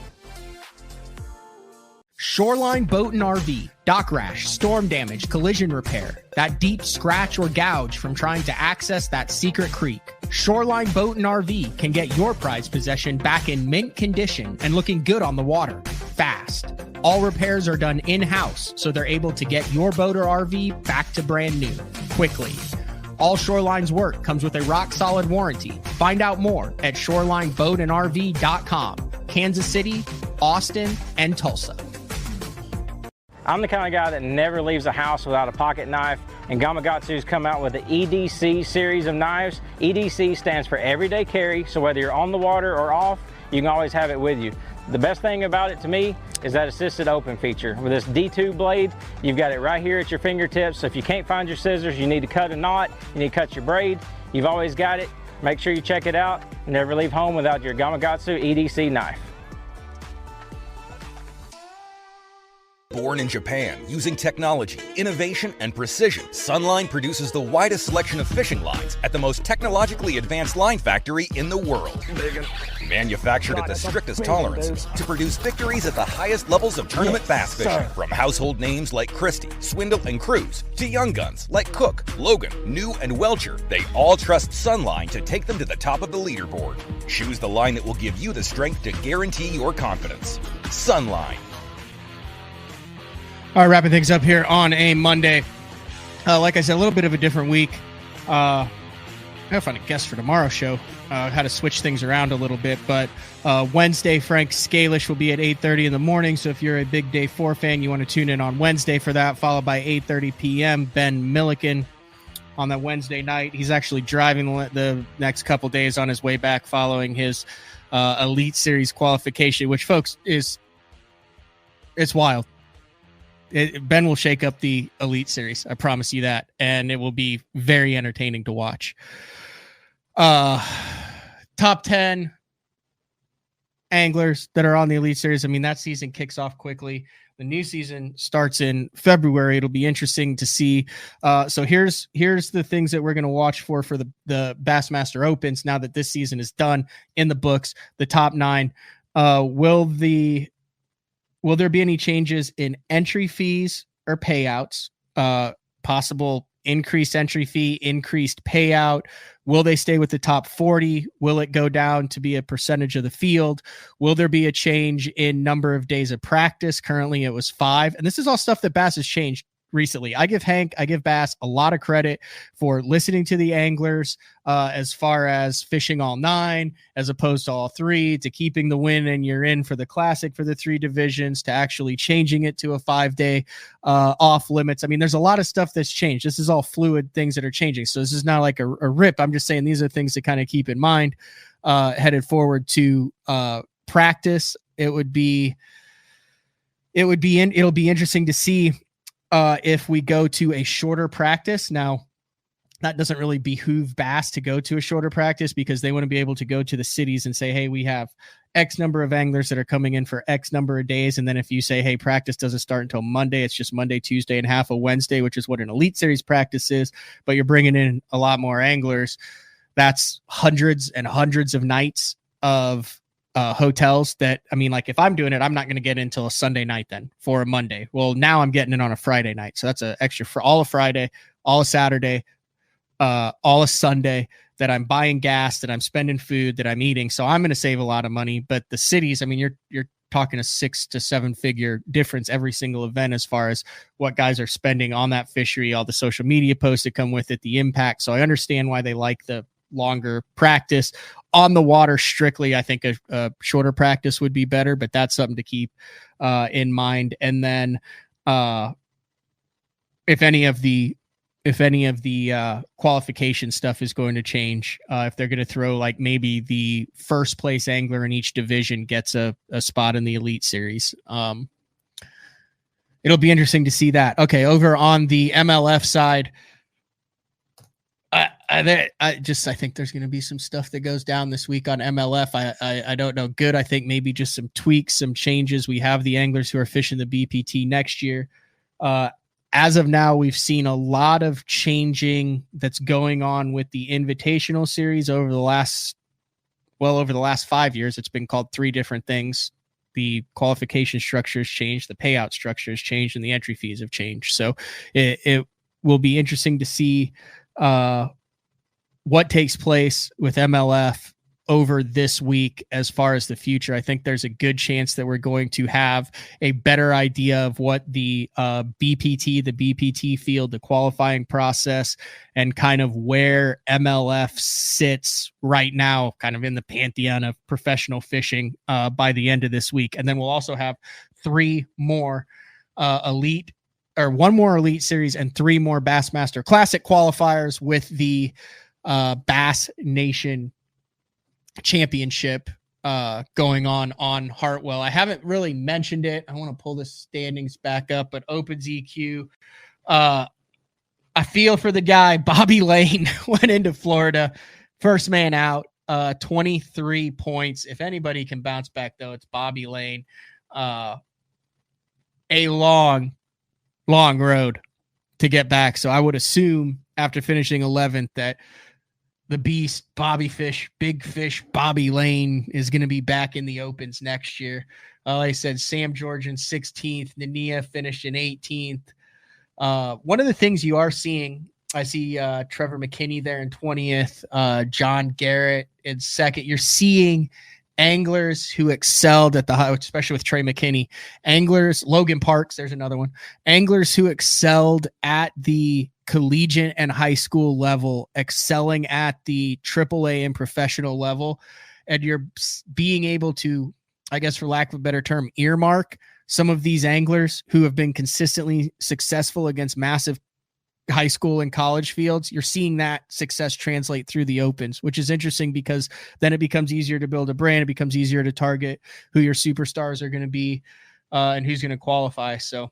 Shoreline Boat and RV, dock rash, storm damage, collision repair, that deep scratch or gouge from trying to access that secret creek. Shoreline Boat and RV can get your prized possession back in mint condition and looking good on the water, fast. All repairs are done in-house, so they're able to get your boat or RV back to brand new, quickly. All Shoreline's work comes with a rock-solid warranty. Find out more at ShorelineBoatandRV.com, Kansas City, Austin, and Tulsa. I'm the kind of guy that never leaves the house without a pocket knife, and Gamakatsu's come out with the EDC series of knives. EDC stands for Everyday Carry, so whether you're on the water or off, you can always have it with you. The best thing about it to me is that assisted open feature. With this D2 blade, you've got it right here at your fingertips. So if you can't find your scissors, you need to cut a knot, you need to cut your braid, you've always got it. Make sure you check it out. Never leave home without your Gamakatsu EDC knife. Born in Japan, using technology, innovation, and precision, Sunline produces the widest selection of fishing lines at the most technologically advanced line factory in the world. Manufactured at the strictest tolerances to produce victories at the highest levels of tournament bass fishing. From household names like Christie, Swindle, and Cruz, to young guns like Cook, Logan, New, and Welcher, they all trust Sunline to take them to the top of the leaderboard. Choose the line that will give you the strength to guarantee your confidence. Sunline. All right, wrapping things up here on a Monday. Like I said, a little bit of a different week. I gotta find a guest for tomorrow's show. How to switch things around a little bit. But Wednesday, Frank Scalish will be at 8:30 in the morning. So if you're a big Day 4 fan, you want to tune in on Wednesday for that. Followed by 8:30 p.m. Ben Milliken on that Wednesday night. He's actually driving the next couple days on his way back following his Elite Series qualification, which, folks, it's wild. Ben will shake up the Elite Series. I promise you that. And it will be very entertaining to watch. Top 10 anglers that are on the Elite Series. I mean, that season kicks off quickly. The new season starts in February. It'll be interesting to see. So here's the things that we're going to watch for the Bassmaster Opens now that this season is done in the books. The top 9. Will there be any changes in entry fees or payouts? Possible increased entry fee, increased payout? Will they stay with the top 40? Will it go down to be a percentage of the field? Will there be a change in number of days of practice? Currently, it was 5. And this is all stuff that Bass has changed recently. I give Bass a lot of credit for listening to the anglers as far as fishing all 9 as opposed to all 3, to keeping the win and you're in for the classic for the 3 divisions, to actually changing it to a 5-day off limits. I mean, there's a lot of stuff that's changed. This is all fluid things that are changing. So this is not like a rip. I'm just saying these are things to kind of keep in mind headed forward to practice. It'll be interesting to see if we go to a shorter practice. Now, that doesn't really behoove Bass to go to a shorter practice because they want to be able to go to the cities and say, hey, we have X number of anglers that are coming in for X number of days. And then if you say, hey, practice doesn't start until Monday, it's just Monday, Tuesday, and half a Wednesday, which is what an Elite Series practice is, but you're bringing in a lot more anglers. That's hundreds and hundreds of nights of hotels that, I mean, like if I'm doing it, I'm not going to get in until a Sunday night then for a Monday. Well, now I'm getting it on a Friday night. So that's an extra for all of Friday, all of Saturday, all of Sunday that I'm buying gas, that I'm spending food, that I'm eating. So I'm going to save a lot of money. But the cities, I mean, you're talking a 6 to 7 figure difference every single event as far as what guys are spending on that fishery, all the social media posts that come with it, the impact. So I understand why they like the longer practice on the water. Strictly, I think a shorter practice would be better, but that's something to keep in mind. And then if any of the qualification stuff is going to change, if they're going to throw like maybe the first place angler in each division gets a spot in the Elite Series. It'll be interesting to see that. Okay, over on the MLF side, I think there's going to be some stuff that goes down this week on MLF. I don't know. Good. I think maybe just some tweaks, some changes. We have the anglers who are fishing the BPT next year. As of now, we've seen a lot of changing that's going on with the Invitational Series over the last 5 years. It's been called 3 different things. The qualification structure has changed, the payout structure has changed, and the entry fees have changed. So it will be interesting to see what takes place with MLF over this week as far as the future. I think there's a good chance that we're going to have a better idea of what the BPT field, the qualifying process, and kind of where MLF sits right now, kind of in the pantheon of professional fishing by the end of this week. And then we'll also have 3 more one more Elite Series and 3 more Bassmaster Classic qualifiers with the Bass Nation Championship going on Hartwell. I haven't really mentioned it. I want to pull the standings back up, but Opens EQ. I feel for the guy. Bobby Lane went into Florida, first man out, 23 points. If anybody can bounce back, though, it's Bobby Lane. A long road to get back. So I would assume after finishing 11th that the beast, Big Fish, Bobby Lane is going to be back in the Opens next year. Like I said, Sam Georgian 16th, Nania finished in 18th. One of the things you are seeing, I see Trevor McKinney there in 20th, John Garrett in second. You're seeing anglers who excelled at the high, especially with Trey McKinney. Anglers, Logan Parks, there's another one. Anglers who excelled at the collegiate and high school level, excelling at the AAA and professional level. And you're being able to, I guess for lack of a better term, earmark some of these anglers who have been consistently successful against massive high school and college fields. You're seeing that success translate through the Opens, which is interesting because then it becomes easier to build a brand. It becomes easier to target who your superstars are going to be and who's going to qualify. So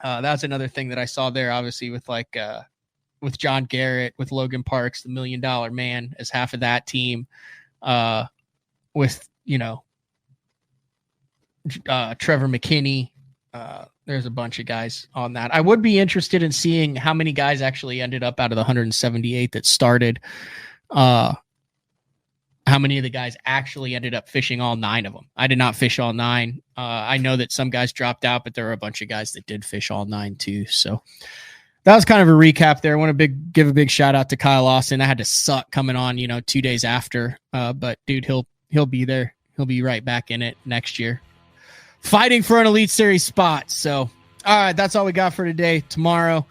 that's another thing that I saw there, obviously with with John Garrett, with Logan Parks, the $1 Million Man as half of that team, with, Trevor McKinney. There's a bunch of guys on that. I would be interested in seeing how many guys actually ended up out of the 178 that started. How many of the guys actually ended up fishing all 9 of them? I did not fish all 9. I know that some guys dropped out, but there were a bunch of guys that did fish all 9 too. So that was kind of a recap there. I want to give a big shout out to Kyle Austin. I had to suck coming on, 2 days after. But dude, he'll be there. He'll be right back in it next year, fighting for an Elite Series spot. So, all right, that's all we got for today. Tomorrow,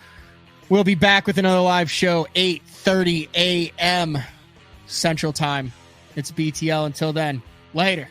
we'll be back with another live show, 8:30 a.m. Central Time. It's BTL. Until then, later.